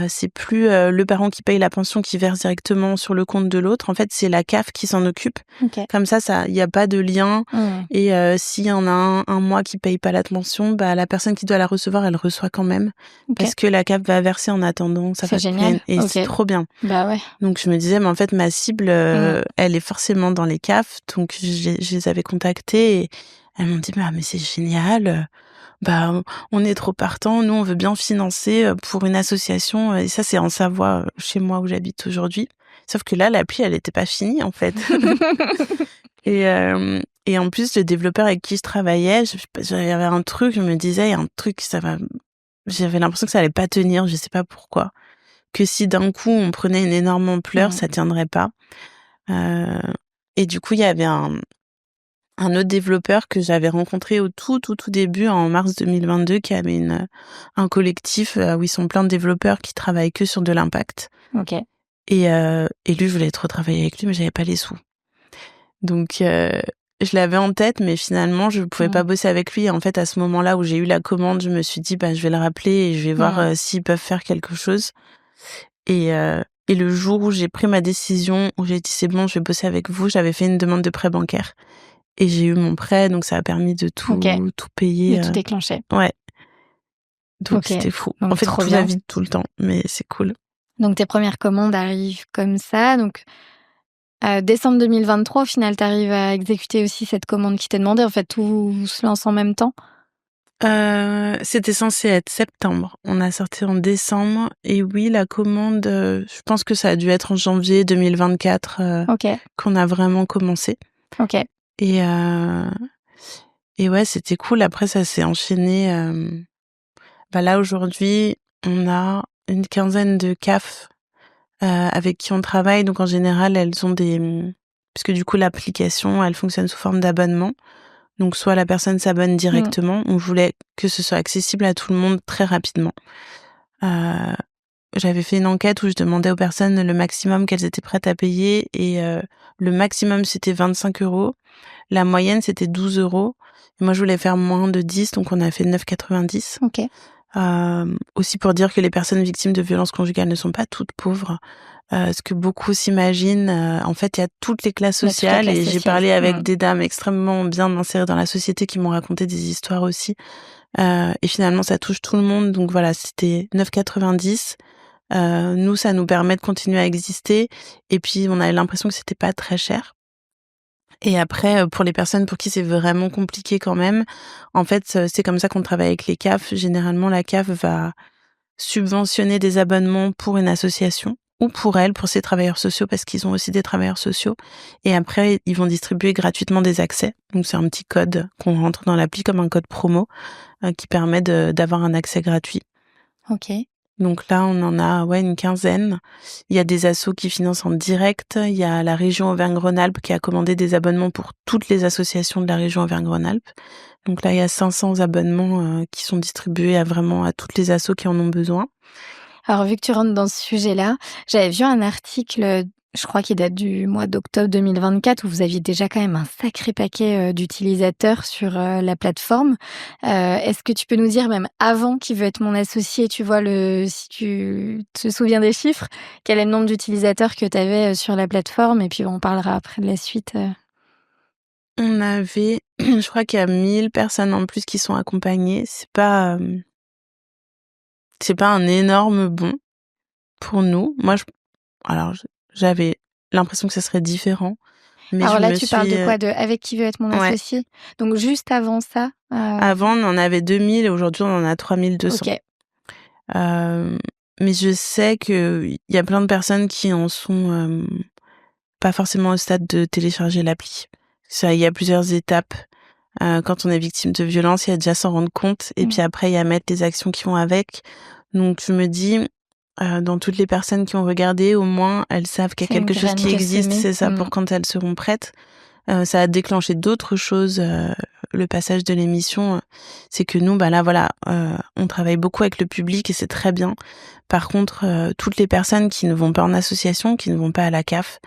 Speaker 1: c'est plus, le parent qui paye la pension qui verse directement sur le compte de l'autre. En fait, c'est la CAF qui s'en occupe.
Speaker 2: OK.
Speaker 1: Comme ça il y a pas de lien
Speaker 2: Mmh.
Speaker 1: et s'il y en a un mois qui paye pas la pension, bah, la personne qui doit la recevoir, elle reçoit quand même
Speaker 2: OK.
Speaker 1: parce que la CAF va verser en attendant, ça
Speaker 2: C'est
Speaker 1: va te
Speaker 2: génial.
Speaker 1: et
Speaker 2: OK.
Speaker 1: c'est trop bien.
Speaker 2: Bah, ouais.
Speaker 1: Donc je me disais: «Mais en fait, ma cible,
Speaker 2: Mmh.
Speaker 1: elle est forcément dans les CAF». Donc je les avais contactées et elles m'ont dit: «Bah, mais c'est génial, bah, on est trop partants. Nous, on veut bien financer, pour une association», et ça, c'est en Savoie, chez moi où j'habite aujourd'hui. Sauf que là, l'appli, elle était pas finie, en fait. Et en plus, le développeur avec qui je travaillais, je sais pas, j'avais un truc, je me disais: «Il y a un truc, ça va». J'avais l'impression que ça allait pas tenir, je sais pas pourquoi. Que si d'un coup on prenait une énorme ampleur,
Speaker 2: Mmh.
Speaker 1: ça tiendrait pas. Heu et du coup, il y avait un autre développeur que j'avais rencontré au tout début en mars 2022 qui avait un collectif, où ils sont plein de développeurs qui travaillent que sur de l'impact
Speaker 2: OK.
Speaker 1: et lui, je voulais trop travailler avec lui, mais j'avais pas les sous. Donc je l'avais en tête, mais finalement, je pouvais
Speaker 2: Mmh.
Speaker 1: pas bosser avec lui. En fait, à ce moment-là où j'ai eu la commande, je me suis dit: «Bah, je vais le rappeler et je vais voir,
Speaker 2: Mmh.
Speaker 1: s'ils peuvent faire quelque chose». Et le jour où j'ai pris ma décision, où j'ai dit: «C'est bon, je vais bosser avec vous», j'avais fait une demande de prêt bancaire et j'ai eu mon prêt, donc ça a permis de
Speaker 2: OK.
Speaker 1: tout payer,
Speaker 2: De tout déclencher.
Speaker 1: ouais, donc
Speaker 2: OK.
Speaker 1: c'était fou. En
Speaker 2: Donc
Speaker 1: fait,
Speaker 2: trop
Speaker 1: tout va
Speaker 2: bien.
Speaker 1: vite tout le temps, mais c'est cool.
Speaker 2: Donc tes premières commandes arrivent comme ça. Donc, décembre 2023, au final, tu arrives à exécuter aussi cette commande qui t'est demandée. En fait, tout se lance en même temps?
Speaker 1: C'était censé être septembre. On a sorti en décembre et oui, la commande, je pense que ça a dû être en janvier 2024,
Speaker 2: OK.
Speaker 1: qu'on a vraiment commencé
Speaker 2: OK.
Speaker 1: et heu et ouais, c'était cool. Après ça s'est enchaîné, bah, là, aujourd'hui, on a une quinzaine de CAF, avec qui on travaille. Donc en général, elles ont puisque du coup l'application, elle fonctionne sous forme d'abonnement. Donc soit la personne s'abonne
Speaker 2: Mmh.
Speaker 1: directement, on voulait que ce soit accessible à tout le monde très rapidement. Heu, J'avais fait une enquête où je demandais aux personnes le maximum qu'elles étaient prêtes à payer et le maximum c'était 25 €, la moyenne c'était 12 €. Et moi je voulais faire moins de 10, donc on a fait 9,90.
Speaker 2: OK.
Speaker 1: Aussi pour dire que les personnes victimes de violences conjugales ne sont pas toutes pauvres, ce que beaucoup s'imaginent. En fait, il y a toutes les classes
Speaker 2: Il y a toute la
Speaker 1: sociales
Speaker 2: classe
Speaker 1: et j'ai
Speaker 2: sociale.
Speaker 1: parlé avec
Speaker 2: Mmh.
Speaker 1: des dames extrêmement bien insérées dans la société qui m'ont raconté des histoires aussi. Et finalement, ça touche tout le monde. Donc voilà, c'était 9,90 €. Nous, ça nous permet de continuer à exister et puis on a l'impression que c'était pas très cher. Et après, pour les personnes pour qui c'est vraiment compliqué quand même, en fait, c'est comme ça qu'on travaille avec les CAF. Généralement, la CAF va subventionner des abonnements pour une association ou pour elle, pour ses travailleurs sociaux, parce qu'ils ont aussi des travailleurs sociaux. Et après, ils vont distribuer gratuitement des accès. Donc, c'est un petit code qu'on rentre dans l'appli comme un code promo, qui permet d'avoir un accès gratuit.
Speaker 2: OK.
Speaker 1: Donc là, on en a, ouais, une quinzaine. Il y a des assos qui financent en direct. Il y a la région Auvergne-Rhône-Alpes qui a commandé des abonnements pour toutes les associations de la région Auvergne-Rhône-Alpes. Donc là, il y a 500 abonnements, qui sont distribués à toutes les assos qui en ont besoin.
Speaker 2: Alors, vu que tu rentres dans ce sujet-là, j'avais vu un article, je crois qu'il date du mois d'octobre 2024, où vous aviez déjà quand même un sacré paquet, d'utilisateurs sur, la plateforme. Est-ce que tu peux nous dire, même avant Qui veut être mon associé, tu vois, si tu te souviens des chiffres, quel est le nombre d'utilisateurs que tu avais, sur la plateforme? Et puis on parlera après de la suite.
Speaker 1: On avait je crois qu'il y a 1000 personnes en plus qui sont accompagnées. C'est pas un énorme bond pour nous. Moi, alors j'avais l'impression que ça serait différent, mais
Speaker 2: Alors
Speaker 1: je
Speaker 2: là,
Speaker 1: me
Speaker 2: tu parles
Speaker 1: suis,
Speaker 2: de quoi? De Avec Qui veut être mon
Speaker 1: ouais.
Speaker 2: associé? Donc juste avant ça,
Speaker 1: Avant, on en avait 2000 et aujourd'hui, on en a 3200.
Speaker 2: OK.
Speaker 1: Hem, mais je sais qu'il y a plein de personnes qui en sont pas forcément au stade de télécharger l'appli. Ça, il y a plusieurs étapes. Quand on est victime de violence, il y a déjà s'en rendre compte, et puis après, il y a mettre les actions qui vont avec. Donc je me dis, dans toutes les personnes qui ont regardé, au moins, elles savent qu'il y a
Speaker 2: C'est une
Speaker 1: quelque chose qui
Speaker 2: graine
Speaker 1: existe,
Speaker 2: semée.
Speaker 1: c'est ça, pour quand elles seront prêtes. Ça a déclenché d'autres choses, le passage de l'émission. C'est que nous, là, voilà, on travaille beaucoup avec le public et c'est très bien. Par contre, toutes les personnes qui ne vont pas en association, qui ne vont pas à la CAF,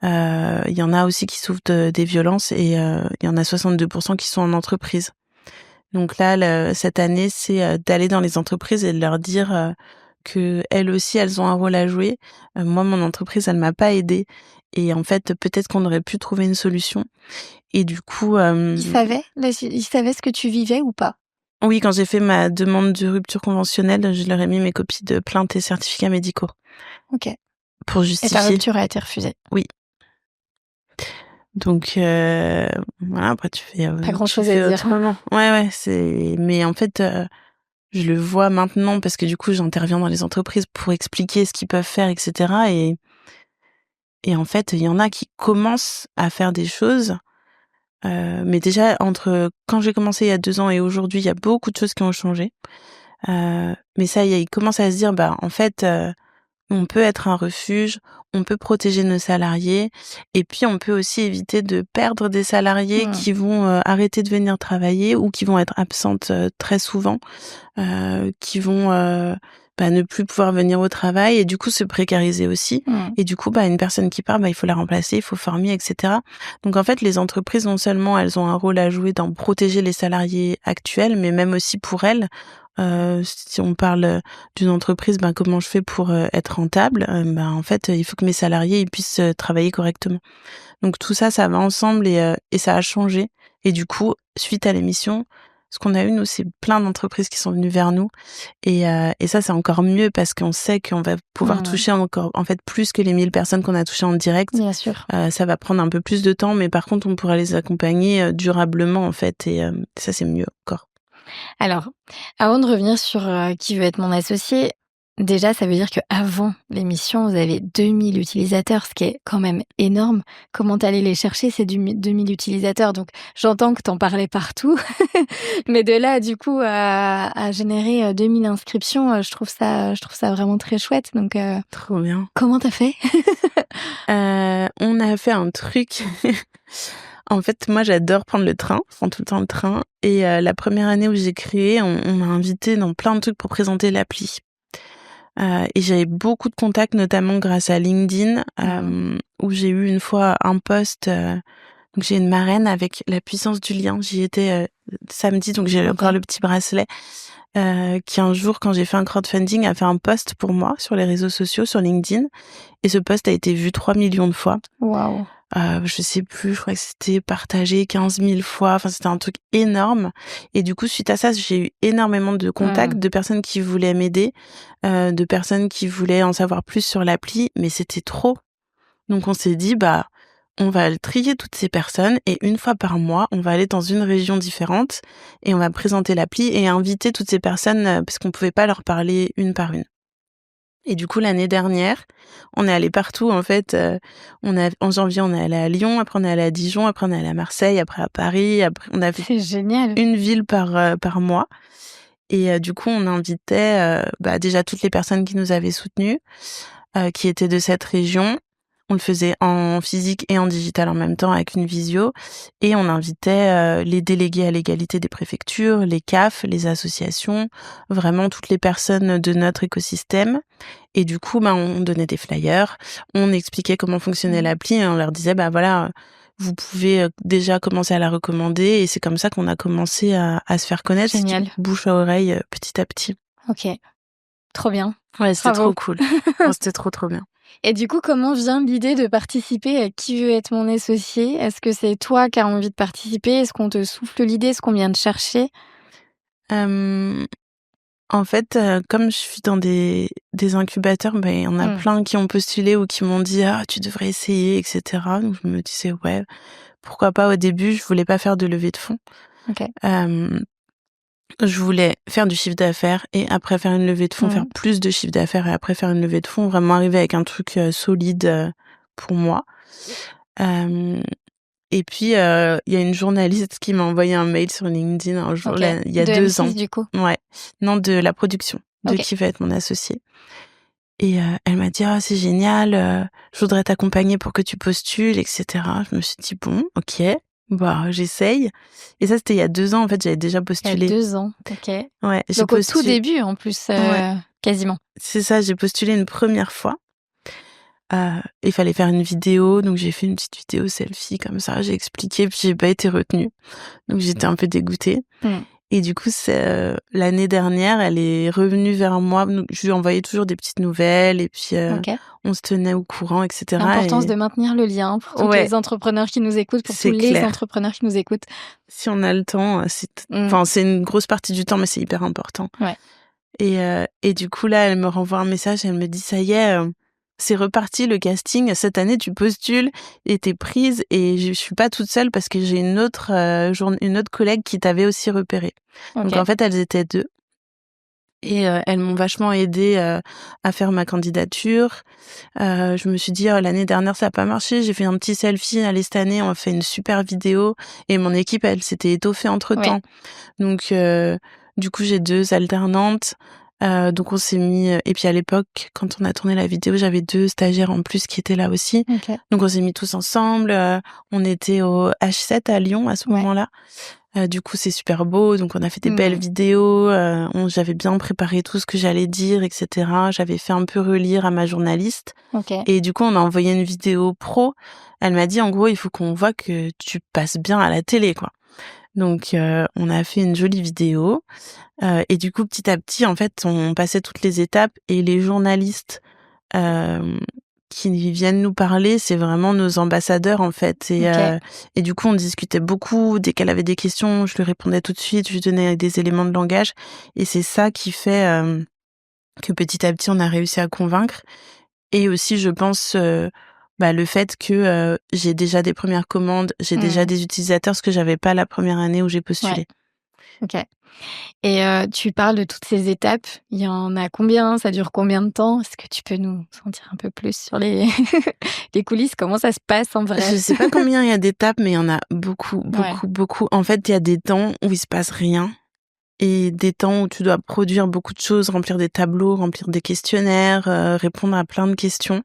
Speaker 1: il y en a aussi qui souffrent des violences, et il y en a 62% qui sont en entreprise. Donc là, cette année, c'est d'aller dans les entreprises et de leur dire que elles aussi, elles ont un rôle à jouer. Moi, mon entreprise, elle m'a pas aidée, et en fait, peut-être qu'on aurait pu trouver une solution. Et du coup,
Speaker 2: Ils savaient ce que tu vivais ou pas?
Speaker 1: oui, quand j'ai fait ma demande de rupture conventionnelle, je leur ai mis mes copies de plainte et certificats médicaux
Speaker 2: OK.
Speaker 1: pour
Speaker 2: Et ta
Speaker 1: justifier.
Speaker 2: rupture a été refusée?
Speaker 1: Oui. Donc voilà, après tu fais
Speaker 2: Pas grand-chose à dire.
Speaker 1: autrement. Ouais, mais en fait, je le vois maintenant parce que du coup, j'interviens dans les entreprises pour expliquer ce qu'ils peuvent faire, etc. Et en fait, il y en a qui commencent à faire des choses. Mais déjà, entre quand j'ai commencé il y a 2 ans et aujourd'hui, il y a beaucoup de choses qui ont changé. Mais ça y est, ils commencent à se dire, en fait, on peut être un refuge, on peut protéger nos salariés, et puis on peut aussi éviter de perdre des salariés qui vont arrêter de venir travailler ou qui vont être absentes très souvent, qui vont ne plus pouvoir venir au travail et du coup se précariser aussi. Et du coup, une personne qui part, il faut la remplacer, il faut former, etc. Donc en fait, les entreprises, non seulement elles ont un rôle à jouer dans protéger les salariés actuels, mais même aussi pour elles. Si on parle d'une entreprise, comment je fais pour être rentable? En fait, il faut que mes salariés ils puissent travailler correctement. Donc tout ça, ça va ensemble, et ça a changé. Et du coup, suite à l'émission, ce qu'on a eu, nous, c'est plein d'entreprises qui sont venues vers nous. Et ça, c'est encore mieux parce qu'on sait qu'on va pouvoir toucher encore, en fait, plus que les 1000 personnes qu'on a touchées en direct.
Speaker 2: Bien sûr.
Speaker 1: Ça va prendre un peu plus de temps, mais par contre, on pourra les accompagner durablement, en fait. Et ça, c'est mieux encore.
Speaker 2: Alors, avant de revenir sur qui veut être mon associé, déjà, ça veut dire qu'avant l'émission, vous avez 2000 utilisateurs, ce qui est quand même énorme. Comment t'allais les chercher, ces 2000 utilisateurs? Donc, j'entends que t'en parlais partout, mais de là, du coup, à générer 2000 inscriptions, je trouve ça vraiment très chouette. Donc,
Speaker 1: Trop bien.
Speaker 2: comment t'as fait?
Speaker 1: On a fait un truc. En fait, moi, j'adore prendre le train, je prends tout le temps le train. Et la première année où j'ai créé, on m'a invité dans plein de trucs pour présenter l'appli. Et j'avais beaucoup de contacts, notamment grâce à LinkedIn, où j'ai eu une fois un post. Donc j'ai une marraine avec la puissance du lien. J'y étais samedi, donc j'ai encore le petit bracelet. Qui un jour, quand j'ai fait un crowdfunding, a fait un post pour moi sur les réseaux sociaux, sur LinkedIn. Et ce post a été vu 3 millions de fois.
Speaker 2: Waouh.
Speaker 1: Je sais plus, je crois que c'était partagé 15 000 fois. Enfin, c'était un truc énorme. Et du coup, suite à ça, j'ai eu énormément de contacts de personnes qui voulaient m'aider, de personnes qui voulaient en savoir plus sur l'appli, mais c'était trop. Donc, on s'est dit, on va trier toutes ces personnes et une fois par mois, on va aller dans une région différente et on va présenter l'appli et inviter toutes ces personnes parce qu'on pouvait pas leur parler une par une. Et du coup, l'année dernière, on est allé partout, en fait. En janvier, on est allé à Lyon, après on est allé à Dijon, après on est allé à Marseille, après à Paris, après on a fait
Speaker 2: C'est génial.
Speaker 1: une ville par mois. Et du coup, on invitait déjà toutes les personnes qui nous avaient soutenues, qui étaient de cette région. On le faisait en physique et en digital en même temps avec une visio. Et on invitait les délégués à l'égalité des préfectures, les CAF, les associations, vraiment toutes les personnes de notre écosystème. Et du coup, on donnait des flyers, on expliquait comment fonctionnait l'appli et on leur disait, voilà, vous pouvez déjà commencer à la recommander. Et c'est comme ça qu'on a commencé à se faire connaître.
Speaker 2: Génial.
Speaker 1: Bouche à oreille, petit à petit.
Speaker 2: Ok. Trop bien.
Speaker 1: Ouais, c'était
Speaker 2: Bravo.
Speaker 1: trop cool. C'était trop bien.
Speaker 2: Et du coup, comment vient l'idée de participer à Qui veut être mon associé? Est-ce que c'est toi qui as envie de participer? Est-ce qu'on te souffle l'idée? Est-ce qu'on vient te chercher?
Speaker 1: En fait, comme je suis dans des incubateurs, il y en a plein qui ont postulé ou qui m'ont dit: «Ah, tu devrais essayer», etc. Donc je me disais: «Ouais, pourquoi pas?» Au début, je voulais pas faire de levée de fonds.
Speaker 2: OK.
Speaker 1: Je voulais faire du chiffre d'affaires et après faire une levée de fonds, faire plus de chiffre d'affaires et après faire une levée de fonds, vraiment arriver avec un truc solide pour moi. Et puis, il y a une journaliste qui m'a envoyé un mail sur LinkedIn un jour, il y a
Speaker 2: De
Speaker 1: 2 ans.
Speaker 2: M6 du coup?
Speaker 1: Ouais. Non, de la production, de qui va être mon associé. Et elle m'a dit: «Ah, c'est génial, je voudrais t'accompagner pour que tu postules» et cetera. Je me suis dit: «Bon, OK, bah, j'essaye» et ça, c'était il y a 2 ans, en fait, j'avais déjà
Speaker 2: Il y a
Speaker 1: postulé.
Speaker 2: 2 ans, OK.
Speaker 1: Ouais, j'ai
Speaker 2: Donc au tout
Speaker 1: postulé.
Speaker 2: début en plus,
Speaker 1: Ouais,
Speaker 2: quasiment?
Speaker 1: c'est ça, j'ai postulé une première fois. Il fallait faire une vidéo, donc j'ai fait une petite vidéo selfie comme ça, j'ai expliqué, puis j'ai pas été retenue. Donc j'étais un peu dégoûtée. Et du coup, c'est l'année dernière, elle est revenue vers moi. Donc, je lui envoyais toujours des petites nouvelles et puis
Speaker 2: OK.
Speaker 1: on se tenait au courant, etc.
Speaker 2: L'importance
Speaker 1: Et
Speaker 2: de maintenir le lien pour tous
Speaker 1: ouais,
Speaker 2: les entrepreneurs qui nous écoutent, pour tous
Speaker 1: c'est
Speaker 2: les
Speaker 1: clair.
Speaker 2: entrepreneurs qui nous écoutent.
Speaker 1: Si on a le temps, enfin, c'est une grosse partie du temps, mais c'est hyper important.
Speaker 2: Ouais.
Speaker 1: Et du coup, là, elle me renvoie un message, elle me dit: «Ça y est, c'est reparti le casting. Cette année, tu postules et t'es prise et je suis pas toute seule parce que j'ai une autre collègue qui t'avait aussi repérée». Donc
Speaker 2: OK.
Speaker 1: en fait, elles étaient 2 et elles m'ont vachement aidée à faire ma candidature. Je me suis dit: «Oh, l'année dernière, ça a pas marché, j'ai fait un petit selfie. Allez, cette année, on a fait une super vidéo» et mon équipe, elle s'était étoffée entre-temps.
Speaker 2: Ouais.
Speaker 1: Donc du coup, j'ai 2 alternantes, donc on s'est mis et puis à l'époque, quand on a tourné la vidéo, j'avais 2 stagiaires en plus qui étaient là aussi.
Speaker 2: OK.
Speaker 1: Donc on s'est mis tous ensemble, on était au H7 à Lyon à ce
Speaker 2: Ouais.
Speaker 1: moment-là. Du coup, c'est super beau, donc on a fait des belles vidéos, j'avais bien préparé tout ce que j'allais dire et cetera. J'avais fait un peu relire à ma journaliste
Speaker 2: OK.
Speaker 1: et du coup, on a envoyé une vidéo pro. Elle m'a dit: «En gros, il faut qu'on voit que tu passes bien à la télé, quoi». Donc on a fait une jolie vidéo, et du coup, petit à petit, en fait, on passait toutes les étapes et les journalistes, hem, qui viennent nous parler, c'est vraiment nos ambassadeurs, en fait
Speaker 2: OK.
Speaker 1: et du coup, on discutait beaucoup. Dès qu'elle avait des questions, je lui répondais tout de suite, je lui donnais des éléments de langage et c'est ça qui fait, que petit à petit, on a réussi à convaincre et aussi, je pense, le fait que, j'ai déjà des premières commandes, j'ai déjà des utilisateurs, ce que j'avais pas la première année où j'ai postulé.
Speaker 2: OK. Et tu parles de toutes ces étapes. Il y en a combien? Ça dure combien de temps? Est-ce que tu peux nous en dire un peu plus sur les les coulisses? Comment ça se passe en vrai?
Speaker 1: Je sais pas combien il y a d'étapes, mais il y en a beaucoup,
Speaker 2: Ouais.
Speaker 1: beaucoup, beaucoup. En fait, il y a des temps où il se passe rien et des temps où tu dois produire beaucoup de choses, remplir des tableaux, remplir des questionnaires, répondre à plein de questions,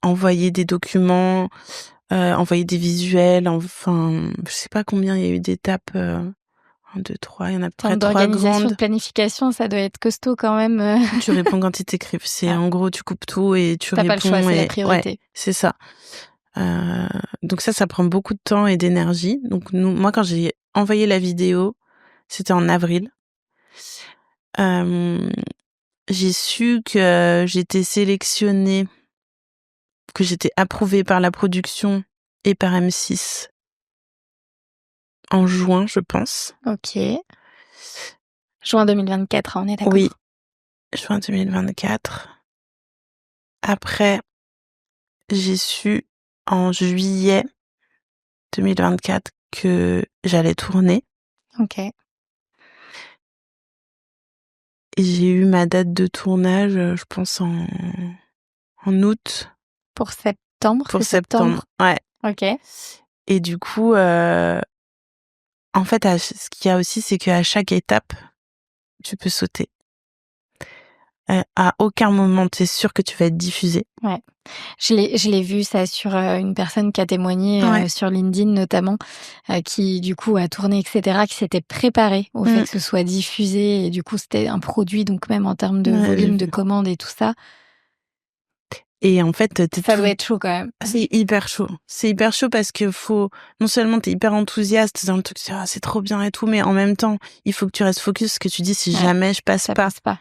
Speaker 1: envoyer des documents, envoyer des visuels, enfin, je sais pas combien il y a eu d'étapes, 1, 2, 3, il y en a à peu
Speaker 2: En termes
Speaker 1: près 3
Speaker 2: d'organisation, de
Speaker 1: grandes.
Speaker 2: planification, ça doit être costaud quand même,
Speaker 1: Tu réponds quand ils t'écrivent. C'est
Speaker 2: Ouais.
Speaker 1: en gros, tu coupes tout et tu
Speaker 2: Tu pas le choix,
Speaker 1: réponds
Speaker 2: c'est la
Speaker 1: et ouais,
Speaker 2: priorité.
Speaker 1: c'est ça. Donc ça prend beaucoup de temps et d'énergie. Donc moi, quand j'ai envoyé la vidéo, c'était en avril. Hem, j'ai su que j'étais sélectionnée, que j'étais approuvée par la production et par M6 en juin, je pense.
Speaker 2: OK. Juin 2024, on est d'accord?
Speaker 1: Oui, juin 2024. Après, j'ai su en juillet 2024 que j'allais tourner
Speaker 2: OK.
Speaker 1: et j'ai eu ma date de tournage, je pense en août.
Speaker 2: Pour septembre,
Speaker 1: Pour
Speaker 2: c'est
Speaker 1: septembre,
Speaker 2: septembre?
Speaker 1: ouais.
Speaker 2: OK.
Speaker 1: Et du coup, en fait, ce qu'il y a aussi, c'est qu'à chaque étape, tu peux sauter. À aucun moment, tu es sûr que tu vas être diffusé.
Speaker 2: Ouais. Je l'ai vu ça sur, une personne qui a témoigné,
Speaker 1: Ouais.
Speaker 2: sur LinkedIn notamment, qui du coup a tourné et cetera, qui s'était préparée au fait que ce soit diffusé et du coup c'était un produit donc même en termes de
Speaker 1: Ouais, j'ai
Speaker 2: volume de
Speaker 1: vu.
Speaker 2: commandes et tout ça,
Speaker 1: Et en fait, tu
Speaker 2: ça doit
Speaker 1: tout
Speaker 2: être chaud quand même.
Speaker 1: c'est hyper chaud. C'est hyper chaud parce que faut non seulement tu es hyper enthousiaste dans le truc, tu dis: «Ah, c'est trop bien et tout», mais en même temps, il faut que tu restes focus, ce que tu dis: «Si
Speaker 2: Ouais,
Speaker 1: jamais je passe
Speaker 2: ça
Speaker 1: pas,
Speaker 2: passe pas.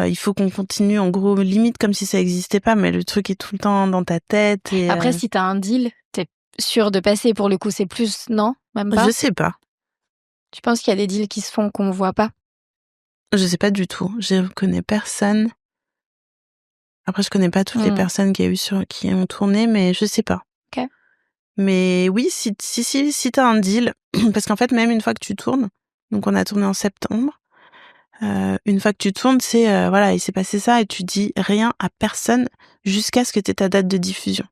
Speaker 1: il faut qu'on continue». En gros, limite comme si ça existait pas, mais le truc est tout le temps dans ta tête et
Speaker 2: Après si tu as un deal, tu es sûre de passer pour le coup, c'est plus non? Même pas?
Speaker 1: je sais pas.
Speaker 2: Tu penses qu'il y a des deals qui se font qu'on voit pas?
Speaker 1: Je sais pas du tout. Je connais personne. Après, je connais pas toutes les personnes qui ont tourné, mais je sais pas.
Speaker 2: OK.
Speaker 1: Mais oui, si t'as un deal, parce qu'en fait, même une fois que tu tournes, Donc on a tourné en septembre. Une fois que tu tournes, c'est voilà, il s'est passé ça et tu dis rien à personne jusqu'à ce que tu aies ta date de diffusion.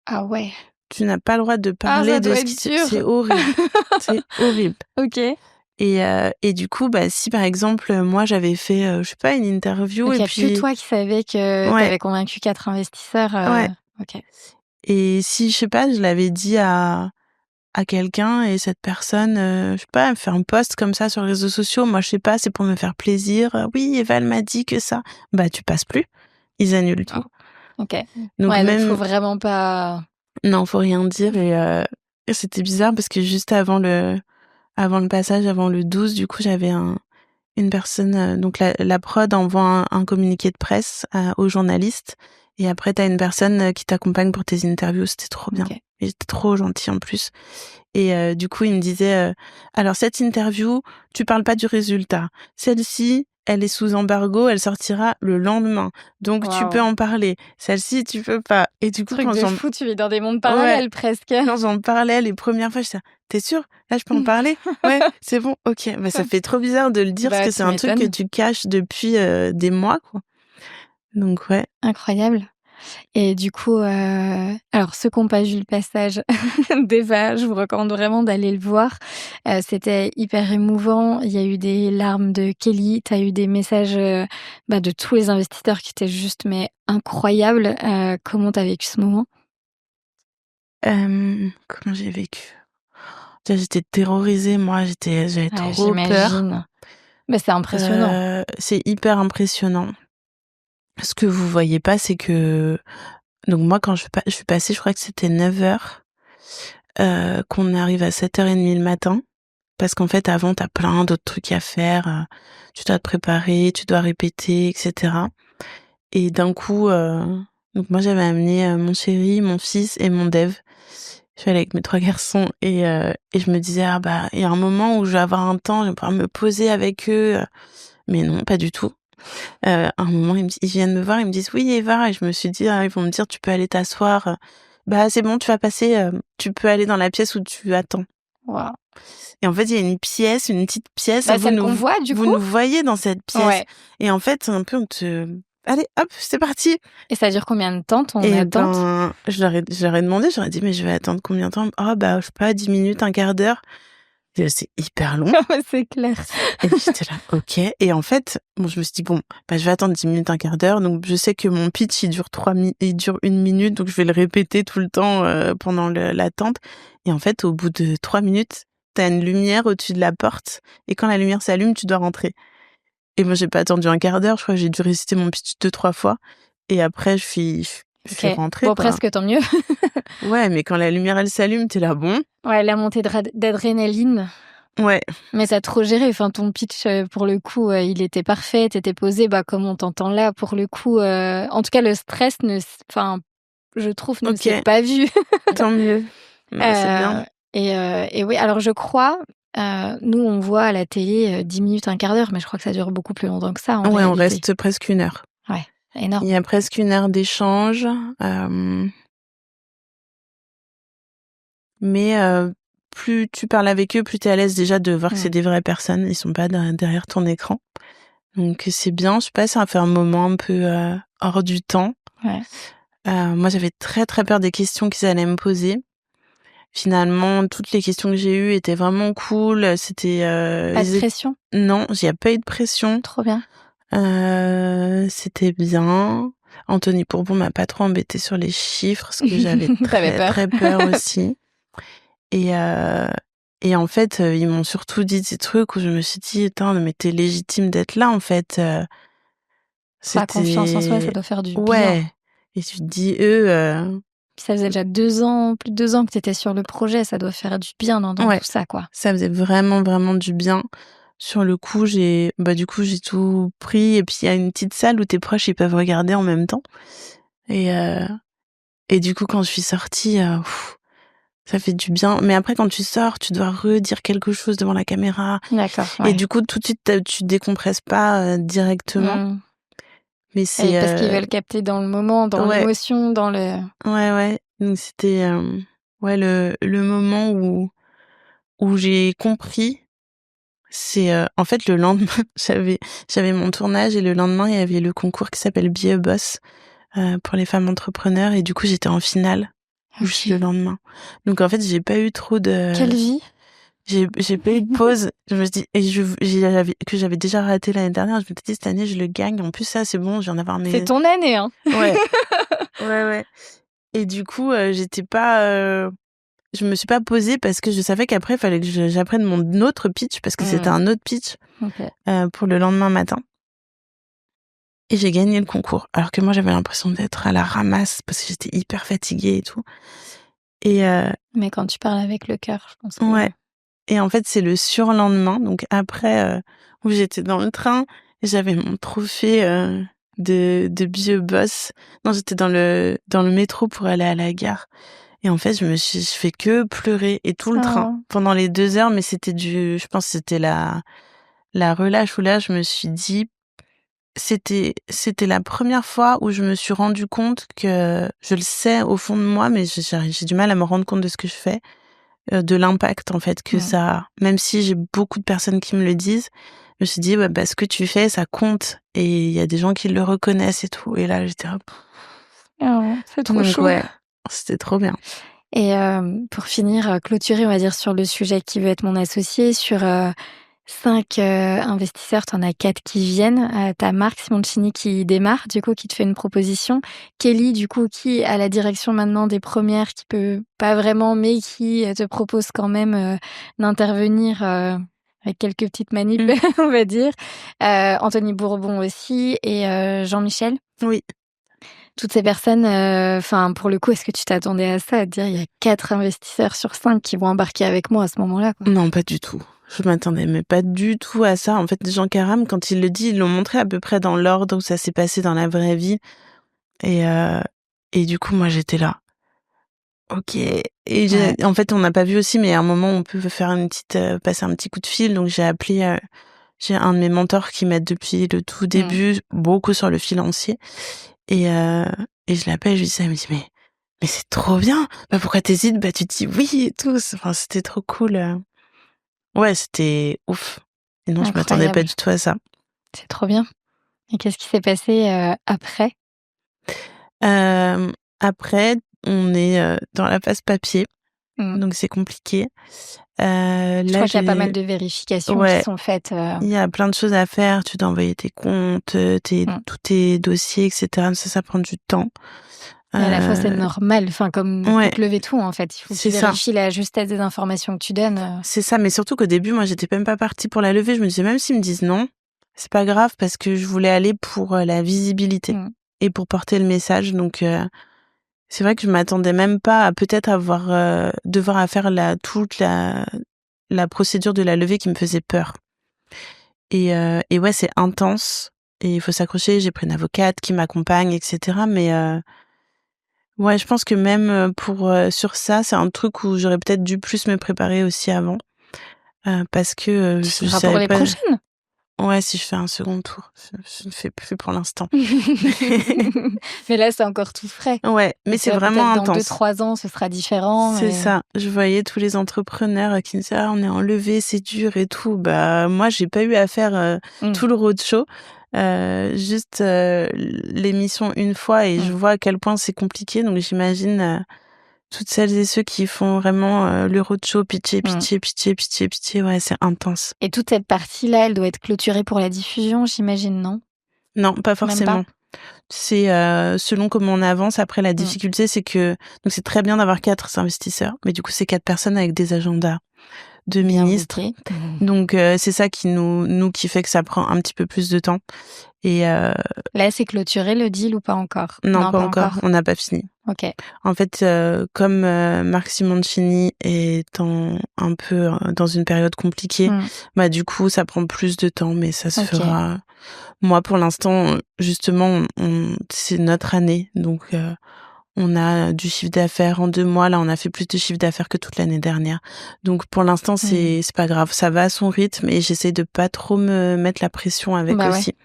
Speaker 2: Ah ouais.
Speaker 1: Tu n'as pas le droit de
Speaker 2: Ah,
Speaker 1: parler
Speaker 2: ça
Speaker 1: de
Speaker 2: doit
Speaker 1: ce qui
Speaker 2: être dur.
Speaker 1: c'est horrible. C'est horrible.
Speaker 2: OK.
Speaker 1: Et du coup, bah, si par exemple, moi j'avais fait, je sais pas, une interview
Speaker 2: Donc il
Speaker 1: et
Speaker 2: y a que
Speaker 1: puis
Speaker 2: toi qui savais que tu
Speaker 1: ouais,
Speaker 2: avais convaincu 4 investisseurs,
Speaker 1: ouais.
Speaker 2: OK.
Speaker 1: Et si, je sais pas, je l'avais dit à quelqu'un et cette personne, je sais pas, elle me fait un post comme ça sur les réseaux sociaux, moi je sais pas, c'est pour me faire plaisir, «Oui, Eva, elle m'a dit que ça». Bah, tu passes plus, ils annulent
Speaker 2: Ah,
Speaker 1: tout.
Speaker 2: OK.
Speaker 1: Donc
Speaker 2: Ouais, donc faut
Speaker 1: même
Speaker 2: vraiment pas
Speaker 1: non, faut rien dire et c'était bizarre parce que juste avant le passage, avant le 12, du coup, j'avais une personne, donc la prod envoie un communiqué de presse aux journalistes et après tu as une personne qui t'accompagne pour tes interviews. C'était trop bien.
Speaker 2: OK.
Speaker 1: Et c'était trop gentil en plus. Et du coup, il me disait, alors cette interview, tu parles pas du résultat. Celle-ci, elle est sous embargo, elle sortira le lendemain. Donc tu peux
Speaker 2: Waouh!
Speaker 1: en parler. Celle-ci, tu peux pas. Et du coup,
Speaker 2: Truc de fou, tu vis dans des mondes
Speaker 1: ouais,
Speaker 2: parallèles presque.
Speaker 1: quand j'en parlais les premières fois, j'étais: «Tu sûr? Là, je peux en parler? Ouais, c'est bon? OK». Bah, ça fait trop bizarre de le dire parce
Speaker 2: Bah,
Speaker 1: que c'est
Speaker 2: tu
Speaker 1: un truc que
Speaker 2: m'étonnes.
Speaker 1: tu caches depuis, des mois, quoi. Donc ouais.
Speaker 2: Incroyable. Et du coup, alors ceux qui ont pas vu le passage d'Eva, je vous recommande vraiment d'aller le voir. C'était hyper émouvant. Il y a eu des larmes de Kelly, tu as eu des messages, bah, de tous les investisseurs qui étaient juste mais incroyables. Comment tu as vécu ce moment?
Speaker 1: Comment j'ai vécu? Déjà, j'étais terrorisée, moi, j'avais
Speaker 2: Ouais,
Speaker 1: trop peur.
Speaker 2: j'imagine. Bah, c'est impressionnant.
Speaker 1: C'est hyper impressionnant. Ce que vous voyez pas, c'est que donc moi, quand je suis passée, je crois que c'était 9h, qu'on arrive à 7h30 le matin. Parce qu'en fait, avant, tu as plein d'autres trucs à faire, tu dois te préparer, tu dois répéter et cetera et d'un coup, donc moi, j'avais amené, mon chéri, mon fils et mon dev. Je suis allée avec mes 3 garçons et je me disais: «Ah bah, il y a un moment où je vais avoir un temps, je vais pouvoir me poser avec eux», mais non, pas du tout. Un moment, ils viennent me voir, ils me disent: «Oui, Eva» et je me suis dit: «Ah, ils vont me dire: "Tu peux aller t'asseoir, bah, c'est bon, tu vas passer, tu peux aller dans la pièce où tu attends"».
Speaker 2: Waouh.
Speaker 1: Et en fait, il y a une pièce, une petite pièce,
Speaker 2: Bah, celle qu'on voit du
Speaker 1: vous
Speaker 2: coup?
Speaker 1: nous voyez dans cette pièce
Speaker 2: Ouais.
Speaker 1: et en fait, c'est un peu on te «Allez hop, c'est parti»
Speaker 2: Et ça dure combien de temps ton
Speaker 1: et
Speaker 2: attente?
Speaker 1: ben, je leur ai demandé, j'aurais dit: «Mais je vais attendre combien de temps?» «Oh bah, je sais pas, 10 minutes, un quart d'heure». C'est hyper long
Speaker 2: Ouais, c'est clair.
Speaker 1: et j'étais là: «OK» et en fait, bon, je me suis dit: «Bon, bah, je vais attendre 10 minutes, un quart d'heure», donc je sais que mon pitch, il dure 1 minute, donc je vais le répéter tout le temps, pendant l'attente et en fait, au bout de 3 minutes, tu as une lumière au-dessus de la porte et quand la lumière s'allume, tu dois rentrer et moi, j'ai pas attendu un quart d'heure, je crois que j'ai dû réciter mon pitch 2-3 fois et après je suis
Speaker 2: OK.
Speaker 1: rentrée,
Speaker 2: Bon,
Speaker 1: quoi.
Speaker 2: presque tant mieux.
Speaker 1: Ouais, mais quand la lumière, elle s'allume, tu es là: «Bon».
Speaker 2: Ouais, la montée d'adrénaline.
Speaker 1: Ouais,
Speaker 2: Mais tu as trop géré. Enfin, ton pitch, pour le coup, il était parfait. Tu étais posée, bah, comme on t'entend là, pour le coup, en tout cas, le stress ne s enfin, je trouve, ne s'est
Speaker 1: OK,
Speaker 2: pas vu.
Speaker 1: tant mieux. Bah, c'est bien.
Speaker 2: Heu et oui, alors je crois, nous, on voit à la télé, 10 minutes, un quart d'heure, mais je crois que ça dure beaucoup plus longtemps que ça, en
Speaker 1: Ouais, on
Speaker 2: réalité.
Speaker 1: reste presque 1 heure.
Speaker 2: Ouais,
Speaker 1: Il
Speaker 2: énorme.
Speaker 1: y a presque 1 heure d'échange, hem, mais plus tu parles avec eux, plus tu es à l'aise déjà de voir que
Speaker 2: Mmh.
Speaker 1: c'est des vraies personnes, ils sont pas derrière ton écran. Donc c'est bien, je sais pas, ça a fait un moment un peu, hors du temps.
Speaker 2: Ouais.
Speaker 1: Moi, j'avais très, très peur des questions qu'ils allaient me poser. Finalement, toutes les questions que j'ai eues étaient vraiment cool, c'était,
Speaker 2: Pas de pression?
Speaker 1: non, il y a pas eu de pression,
Speaker 2: Trop bien.
Speaker 1: c'était bien. Anthony Bourbon m'a pas trop embêtée sur les chiffres, parce que j'avais
Speaker 2: Tu avais
Speaker 1: très,
Speaker 2: peur?
Speaker 1: très peur aussi et heu et en fait, ils m'ont surtout dit des trucs où je me suis dit: «Attends, mais tu légitime d'être là, en fait»,
Speaker 2: Ça, confiance en soi, ça
Speaker 1: c'était
Speaker 2: doit faire du bien.
Speaker 1: ouais et tu te dis eux,
Speaker 2: Puis ça faisait déjà 2 ans, plus de 2 ans que tu étais sur le projet, ça doit faire du bien dans
Speaker 1: ouais,
Speaker 2: tout ça, quoi.
Speaker 1: ça faisait vraiment, vraiment du bien. Sur le coup, du coup, j'ai tout pris et puis il y a une petite salle où tes proches, ils peuvent regarder en même temps et heu et du coup, quand je suis sortie, ça fait du bien. Mais après, quand tu sors, tu dois redire quelque chose devant la caméra
Speaker 2: D'accord,
Speaker 1: et
Speaker 2: ouais.
Speaker 1: du coup, tout de suite, tu décompresses pas, directement.
Speaker 2: Mmh.
Speaker 1: Mais
Speaker 2: Et
Speaker 1: c'est,
Speaker 2: parce qu'ils veulent capter dans le moment, dans
Speaker 1: ouais,
Speaker 2: l'émotion, dans le
Speaker 1: ouais, ouais. Donc c'était, ouais, le moment où j'ai compris En fait, le lendemain, j'avais mon tournage et le lendemain, il y avait le concours qui s'appelle Be a Boss pour les femmes entrepreneurs et du coup, j'étais en finale juste le lendemain. Donc en fait, j'ai pas eu trop de...
Speaker 2: Quelle vie!
Speaker 1: J'ai pas eu de pause. Je me suis dit, que j'avais déjà raté l'année dernière. Je me suis dit, cette année, je le gagne. En plus, ça, c'est bon, je viens d'avoir
Speaker 2: C'est ton année, hein.
Speaker 1: Ouais. Ouais. Et du coup, j'étais pas... Je me suis pas posée parce que je savais qu'après, il fallait que j'apprenne mon autre pitch parce que c'était un autre pitch pour le lendemain matin. Et j'ai gagné le concours. Alors que moi, j'avais l'impression d'être à la ramasse parce que j'étais hyper fatiguée et tout.
Speaker 2: Mais quand tu parles avec le cœur, je pense que...
Speaker 1: Ouais. Et en fait, c'est le surlendemain, donc après, où j'étais dans le train, j'avais mon trophée de Be a Boss. Non, j'étais dans le métro pour aller à la gare. Et en fait, je fais que pleurer et tout le train pendant les 2 heures, mais je pense que c'était la relâche où là, je me suis dit, c'était la première fois où je me suis rendu compte que je le sais au fond de moi, mais j'ai du mal à me rendre compte de ce que je fais, de l'impact en fait que ça a. Même si j'ai beaucoup de personnes qui me le disent, je me suis dit ce que tu fais, ça compte et il y a des gens qui le reconnaissent et tout. Et là, j'étais
Speaker 2: c'est trop chaud.
Speaker 1: Ouais, c'était trop bien.
Speaker 2: Et pour finir, clôturer, on va dire, sur le sujet qui veut être mon associé, sur 5 investisseurs, t'en as 4 qui viennent. T'as Marc Simoncini qui démarre, du coup, qui te fait une proposition. Kelly, du coup, qui a la direction maintenant des premières, qui peut pas vraiment, mais qui te propose quand même d'intervenir avec quelques petites manips, on va dire. Anthony Bourbon aussi et Jean-Michel.
Speaker 1: Oui.
Speaker 2: Toutes ces personnes, pour le coup, est-ce que tu t'attendais à ça, à te dire il y a 4 investisseurs sur 5 qui vont embarquer avec moi à ce moment-là, quoi?
Speaker 1: Non, pas du tout. Je m'attendais mais pas du tout à ça. En fait, Jean Caram, quand il le dit, ils l'ont montré à peu près dans l'ordre où ça s'est passé dans la vraie vie. Et du coup, moi, j'étais là. Ok. Et en fait, on n'a pas vu aussi, mais à un moment, on peut faire passer un petit coup de fil. Donc, j'ai appelé, j'ai un de mes mentors qui m'aide depuis le tout début, beaucoup sur le financier. Et je l'appelle, je lui dis ça, il me dit, mais c'est trop bien. Pourquoi t'hésites? Tu te dis oui et tout. Enfin, c'était trop cool. Ouais, c'était ouf. Et non, je m'attendais pas du tout à ça.
Speaker 2: C'est trop bien. Et qu'est-ce qui s'est passé après?
Speaker 1: Après, on est dans la phase papier, donc c'est compliqué.
Speaker 2: Je crois qu'il y a pas mal de vérifications qui sont faites.
Speaker 1: Il y a plein de choses à faire. Tu dois envoyer tes comptes, tous tes dossiers, etc. Ça prend du temps.
Speaker 2: Et à la fois, c'est normal, comme toute levée de fonds, en fait. Il faut que tu vérifies la justesse des informations que tu donnes.
Speaker 1: C'est ça, mais surtout qu'au début, moi, j'étais même pas partie pour la levée. Je me disais, même s'ils me disent non, c'est pas grave parce que je voulais aller pour la visibilité et pour porter le message. Donc, c'est vrai que je m'attendais même pas à peut-être devoir à faire toute la procédure de la levée qui me faisait peur. Et ouais, c'est intense et il faut s'accrocher. J'ai pris une avocate qui m'accompagne, etc. Mais ouais, je pense que même sur ça, c'est un truc où j'aurais peut-être dû plus me préparer aussi avant, parce que
Speaker 2: je savais pour les prochaines.
Speaker 1: Ouais, si je fais un second tour, je ne fais plus pour l'instant.
Speaker 2: Mais là, c'est encore tout frais.
Speaker 1: Ouais, mais c'est vraiment intense.
Speaker 2: Dans 2-3 ans, ce sera différent.
Speaker 1: C'est ça. Je voyais tous les entrepreneurs qui me disaient on est en levée, c'est dur et tout. Moi, j'ai pas eu à faire tout le roadshow. Juste l'émission une fois et je vois à quel point c'est compliqué. Donc j'imagine toutes celles et ceux qui font vraiment le roadshow, pitcher, ouais, c'est intense.
Speaker 2: Et toute cette partie-là, elle doit être clôturée pour la diffusion, j'imagine, non?
Speaker 1: Non, pas forcément. C'est selon comment on avance. Après, la difficulté, c'est que donc c'est très bien d'avoir 4 investisseurs, mais du coup, c'est 4 personnes avec des agendas de ministres. Donc c'est ça qui qui fait que ça prend un petit peu plus de temps. Et
Speaker 2: là, c'est clôturé le deal ou pas encore?
Speaker 1: Non, pas encore. On n'a pas fini.
Speaker 2: Ok.
Speaker 1: En fait, comme Marc Simoncini est un peu dans une période compliquée, du coup, ça prend plus de temps, mais ça se fera. Moi, pour l'instant, justement, c'est notre année, donc on a du chiffre d'affaires en 2 mois. Là, on a fait plus de chiffre d'affaires que toute l'année dernière. Donc, pour l'instant, c'est pas grave. Ça va à son rythme et j'essaie de pas trop me mettre la pression avec aussi.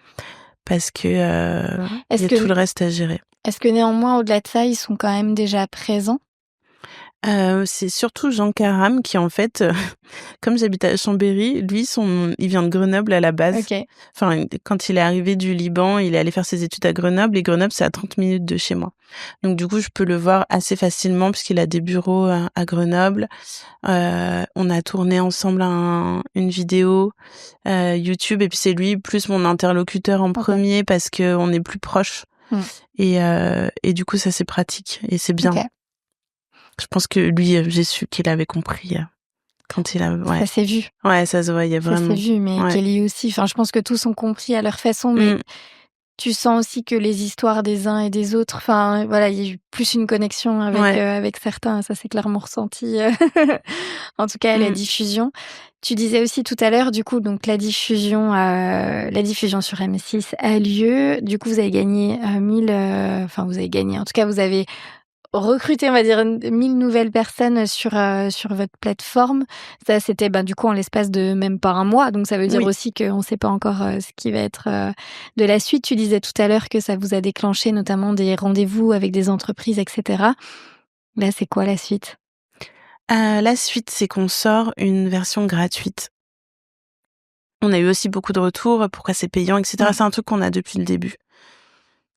Speaker 1: Parce que y a tout le reste à gérer.
Speaker 2: Est-ce que néanmoins, au-delà de ça, ils sont quand même déjà présents?
Speaker 1: C'est surtout Jean Caram qui en fait, comme j'habite à Chambéry, lui il vient de Grenoble à la base.
Speaker 2: OK.
Speaker 1: Enfin, quand il est arrivé du Liban, il est allé faire ses études à Grenoble et Grenoble, c'est à 30 minutes de chez moi. Donc du coup, je peux le voir assez facilement puisqu'il a des bureaux à Grenoble. On a tourné ensemble une vidéo YouTube et puis c'est lui plus mon interlocuteur en premier parce qu'on est plus proches. Et du coup, ça c'est pratique et c'est bien.
Speaker 2: OK.
Speaker 1: Je pense que lui, j'ai su qu'il avait compris quand il a. Ouais.
Speaker 2: Ça s'est vu.
Speaker 1: Ouais, ça se voyait vraiment.
Speaker 2: Ça s'est vu, mais Kelly aussi. Enfin, je pense que tous ont compris à leur façon, mais tu sens aussi que les histoires des uns et des autres, enfin, voilà, il y a eu plus une connexion avec certains. Ça, c'est clairement ressenti, en tout cas, à la diffusion. Tu disais aussi tout à l'heure, du coup, donc la diffusion sur M6 a lieu. Du coup, vous avez gagné vous avez gagné. En tout cas, vous avez recruter, on va dire, 1000 nouvelles personnes sur votre plateforme. Ça, c'était, du coup, en l'espace de même pas un mois. Donc, ça veut dire aussi qu'on ne sait pas encore ce qui va être de la suite. Tu disais tout à l'heure que ça vous a déclenché notamment des rendez-vous avec des entreprises, etc. Là, c'est quoi la suite ?
Speaker 1: La suite, c'est qu'on sort une version gratuite. On a eu aussi beaucoup de retours, pourquoi c'est payant, etc. C'est un truc qu'on a depuis le début,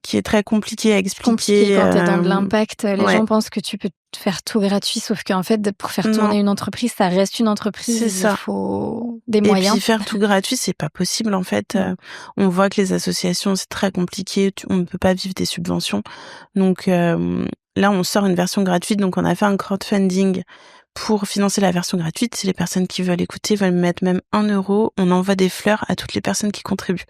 Speaker 1: qui est très compliqué à expliquer.
Speaker 2: Quand t'es dans de l'impact, les gens pensent que tu peux faire tout gratuit, sauf qu'en fait, pour faire tourner une entreprise, ça reste une entreprise.
Speaker 1: C'est ça.
Speaker 2: Il faut des moyens.
Speaker 1: Et puis faire tout gratuit, c'est pas possible en fait. On voit que les associations, c'est très compliqué. On ne peut pas vivre des subventions. Donc là, on sort une version gratuite. Donc on a fait un crowdfunding pour financer la version gratuite. Si les personnes qui veulent écouter veulent mettre même 1 €, on envoie des fleurs à toutes les personnes qui contribuent.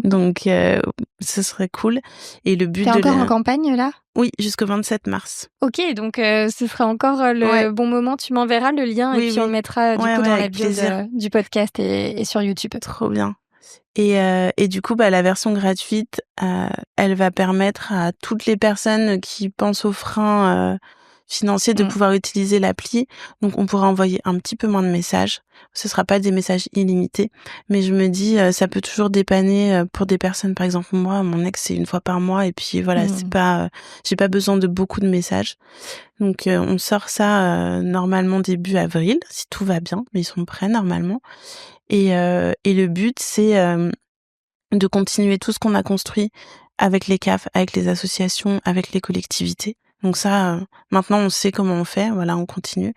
Speaker 1: Donc, ce serait cool. Et le but
Speaker 2: T'es encore en campagne, là ?
Speaker 1: Oui, jusqu'au 27 mars.
Speaker 2: Ok, donc ce sera encore le bon moment. Tu m'enverras le lien et puis on le mettra du coup dans la bio du podcast et sur YouTube.
Speaker 1: Trop bien. Et du coup, la version gratuite, elle va permettre à toutes les personnes qui pensent aux freins financiers de pouvoir utiliser l'appli. Donc, on pourra envoyer un petit peu moins de messages. Ce sera pas des messages illimités, mais je me dis, ça peut toujours dépanner pour des personnes. Par exemple, moi, mon ex, c'est 1 fois par mois, et puis voilà, c'est pas, j'ai pas besoin de beaucoup de messages. Donc, on sort ça normalement début avril, si tout va bien, mais ils sont prêts normalement. Et le but, c'est de continuer tout ce qu'on a construit avec les CAF, avec les associations, avec les collectivités. Donc ça, maintenant, on sait comment on fait. Voilà, on continue.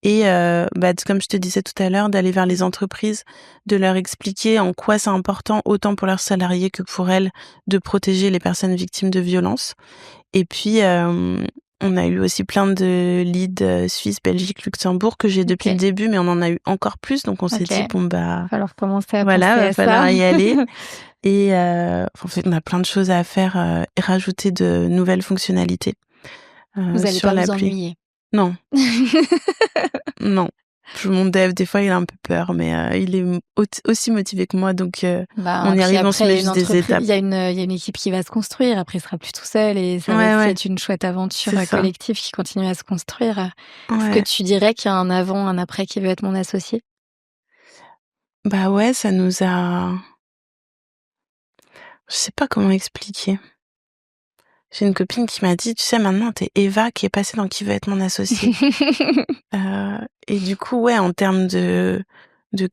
Speaker 1: Et comme je te disais tout à l'heure, d'aller vers les entreprises, de leur expliquer en quoi c'est important, autant pour leurs salariés que pour elles, de protéger les personnes victimes de violences. Et puis, on a eu aussi plein de leads Suisse, Belgique, Luxembourg que j'ai depuis le début, mais on en a eu encore plus. Donc on s'est dit,
Speaker 2: va falloir commencer à
Speaker 1: va falloir y aller. Et en fait, on a plein de choses à faire et rajouter de nouvelles fonctionnalités.
Speaker 2: Vous allez
Speaker 1: sur
Speaker 2: pas vous
Speaker 1: l'appli.
Speaker 2: ennuyer.
Speaker 1: Non. Non. Mon dev, des fois, il a un peu peur, mais il est aussi motivé que moi, donc on y arrive, on se met juste des étapes.
Speaker 2: Il y a une équipe qui va se construire, après il sera plus tout seul et ça va être une chouette aventure collective qui continue à se construire. Est-ce que tu dirais qu'il y a un avant, un après qui veut être mon associé ?
Speaker 1: Ça nous a... Je sais pas comment expliquer. J'ai une copine qui m'a dit, tu sais, maintenant, t'es Eva qui est passée dans Qui veut être mon associé. Et du coup, en termes de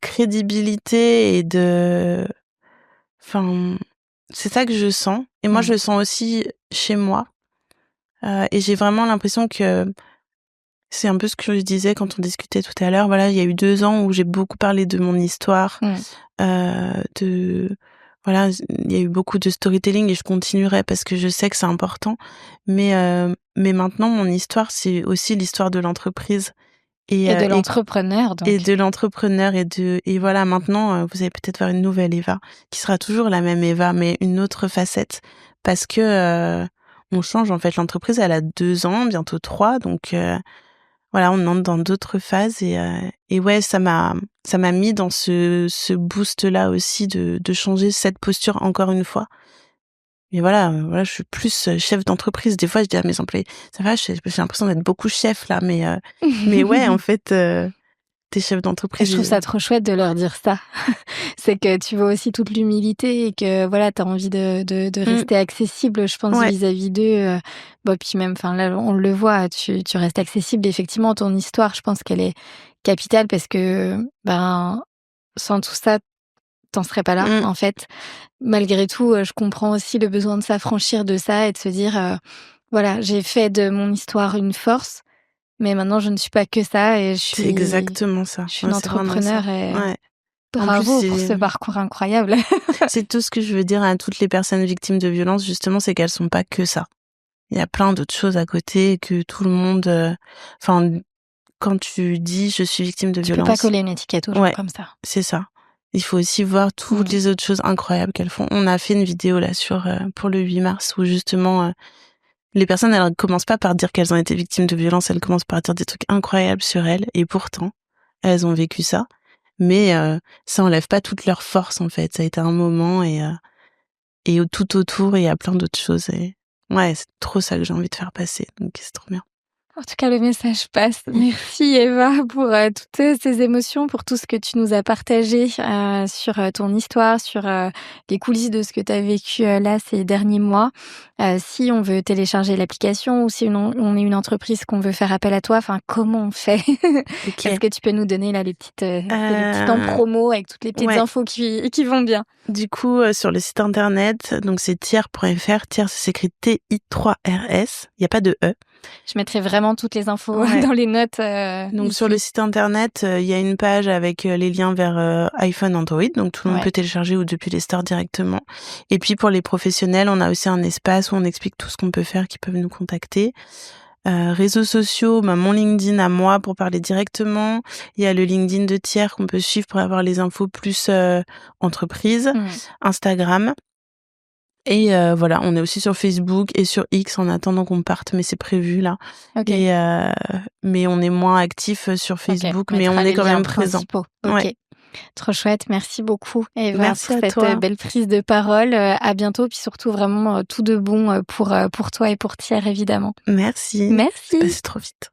Speaker 1: crédibilité et de... Enfin, c'est ça que je sens. Et moi, je le sens aussi chez moi. Et j'ai vraiment l'impression que c'est un peu ce que je disais quand on discutait tout à l'heure. Voilà, il y a eu 2 ans où j'ai beaucoup parlé de mon histoire, voilà, il y a eu beaucoup de storytelling et je continuerai parce que je sais que c'est important. Mais maintenant, mon histoire, c'est aussi l'histoire de l'entreprise.
Speaker 2: Et de l'entrepreneur, donc.
Speaker 1: Et de l'entrepreneur et voilà, maintenant, vous allez peut-être voir une nouvelle Eva, qui sera toujours la même Eva, mais une autre facette. Parce que on change, en fait. L'entreprise, elle a 2 ans, bientôt 3, donc voilà, on entre dans d'autres phases et ouais, ça m'a mis dans ce boost-là aussi de changer cette posture encore une fois. Mais voilà, je suis plus chef d'entreprise. Des fois, je dis à mes employés, ça va, j'ai l'impression d'être beaucoup chef là, mais ouais, en fait, t'es chef
Speaker 2: Et
Speaker 1: d'entreprise.
Speaker 2: je trouve ça trop chouette de leur dire ça. C'est que tu vois aussi toute l'humilité et que voilà, t'as envie de rester accessible, je pense,
Speaker 1: Ouais.
Speaker 2: vis-à-vis d'eux. Bon, puis même, enfin là, on le voit, tu restes accessible. Effectivement, ton histoire, je pense qu'elle est capitale parce que, ben, sans tout ça, t'en serais pas là,
Speaker 1: Mmh.
Speaker 2: en fait. Malgré tout, je comprends aussi le besoin de s'affranchir de ça et de se dire, voilà, j'ai fait de mon histoire une force, mais maintenant je ne suis pas que ça et
Speaker 1: C'est exactement ça.
Speaker 2: je suis une
Speaker 1: Ouais, c'est vraiment ça.
Speaker 2: entrepreneur et
Speaker 1: Ouais. En plus,
Speaker 2: bravo pour ce parcours incroyable.
Speaker 1: c'est tout ce que je veux dire à toutes les personnes victimes de violences, justement, c'est qu'elles sont pas que ça. Il y a plein d'autres choses à côté que tout le monde, enfin, quand tu dis: «Je suis victime de
Speaker 2: Tu peux pas
Speaker 1: violence»,
Speaker 2: coller une étiquette aux gens
Speaker 1: ouais,
Speaker 2: comme ça.
Speaker 1: c'est ça. Il faut aussi voir toutes les autres choses incroyables qu'elles font. On a fait une vidéo là sur, pour le 8 mars où justement, les personnes, elles commencent pas par dire qu'elles ont été victimes de violences, elles commencent par dire des trucs incroyables sur elles et pourtant, elles ont vécu ça. Mais ça enlève pas toute leur force, en fait. Ça a été un moment et tout autour, il y a plein d'autres choses et ouais, c'est trop ça que j'ai envie de faire passer, donc c'est trop bien.
Speaker 2: En tout cas, le message passe. Merci Eva pour toutes ces émotions, pour tout ce que tu nous as partagé sur ton histoire, sur les coulisses de ce que tu as vécu là ces derniers mois. Si on veut télécharger l'application ou si on est une entreprise qu'on veut faire appel à toi, enfin comment on fait?
Speaker 1: OK.
Speaker 2: Est-ce que tu peux nous donner là les petits temps promo avec toutes les petites
Speaker 1: Ouais.
Speaker 2: infos qui vont bien?
Speaker 1: Du coup, sur le site internet, donc c'est tiers.fr. Tiers, ça s'écrit TI3RS. Il y a pas de E.
Speaker 2: Je mettrai vraiment toutes les infos
Speaker 1: Ouais.
Speaker 2: dans les notes.
Speaker 1: Donc
Speaker 2: ici.
Speaker 1: sur le site internet, il y a une page avec les liens vers iPhone, Android, donc tout le monde
Speaker 2: Ouais.
Speaker 1: peut télécharger ou depuis les stores directement. Et puis pour les professionnels, on a aussi un espace où on explique tout ce qu'on peut faire, qui peuvent nous contacter. Réseaux sociaux, mon LinkedIn à moi pour parler directement. Il y a le LinkedIn de Tiers qu'on peut suivre pour avoir les infos plus entreprise. Instagram. Et voilà, on est aussi sur Facebook et sur X en attendant qu'on parte, mais c'est prévu là.
Speaker 2: Ok.
Speaker 1: Et mais on est moins actif sur Facebook, mais on est quand même présent.
Speaker 2: Ok.
Speaker 1: Ouais.
Speaker 2: Trop chouette. Merci beaucoup, Eva,
Speaker 1: Merci
Speaker 2: pour
Speaker 1: à
Speaker 2: cette
Speaker 1: toi.
Speaker 2: belle prise de parole. À bientôt, puis surtout vraiment tout de bon pour toi et pour Tiers, évidemment.
Speaker 1: Merci.
Speaker 2: Merci.
Speaker 1: C'est passé trop vite.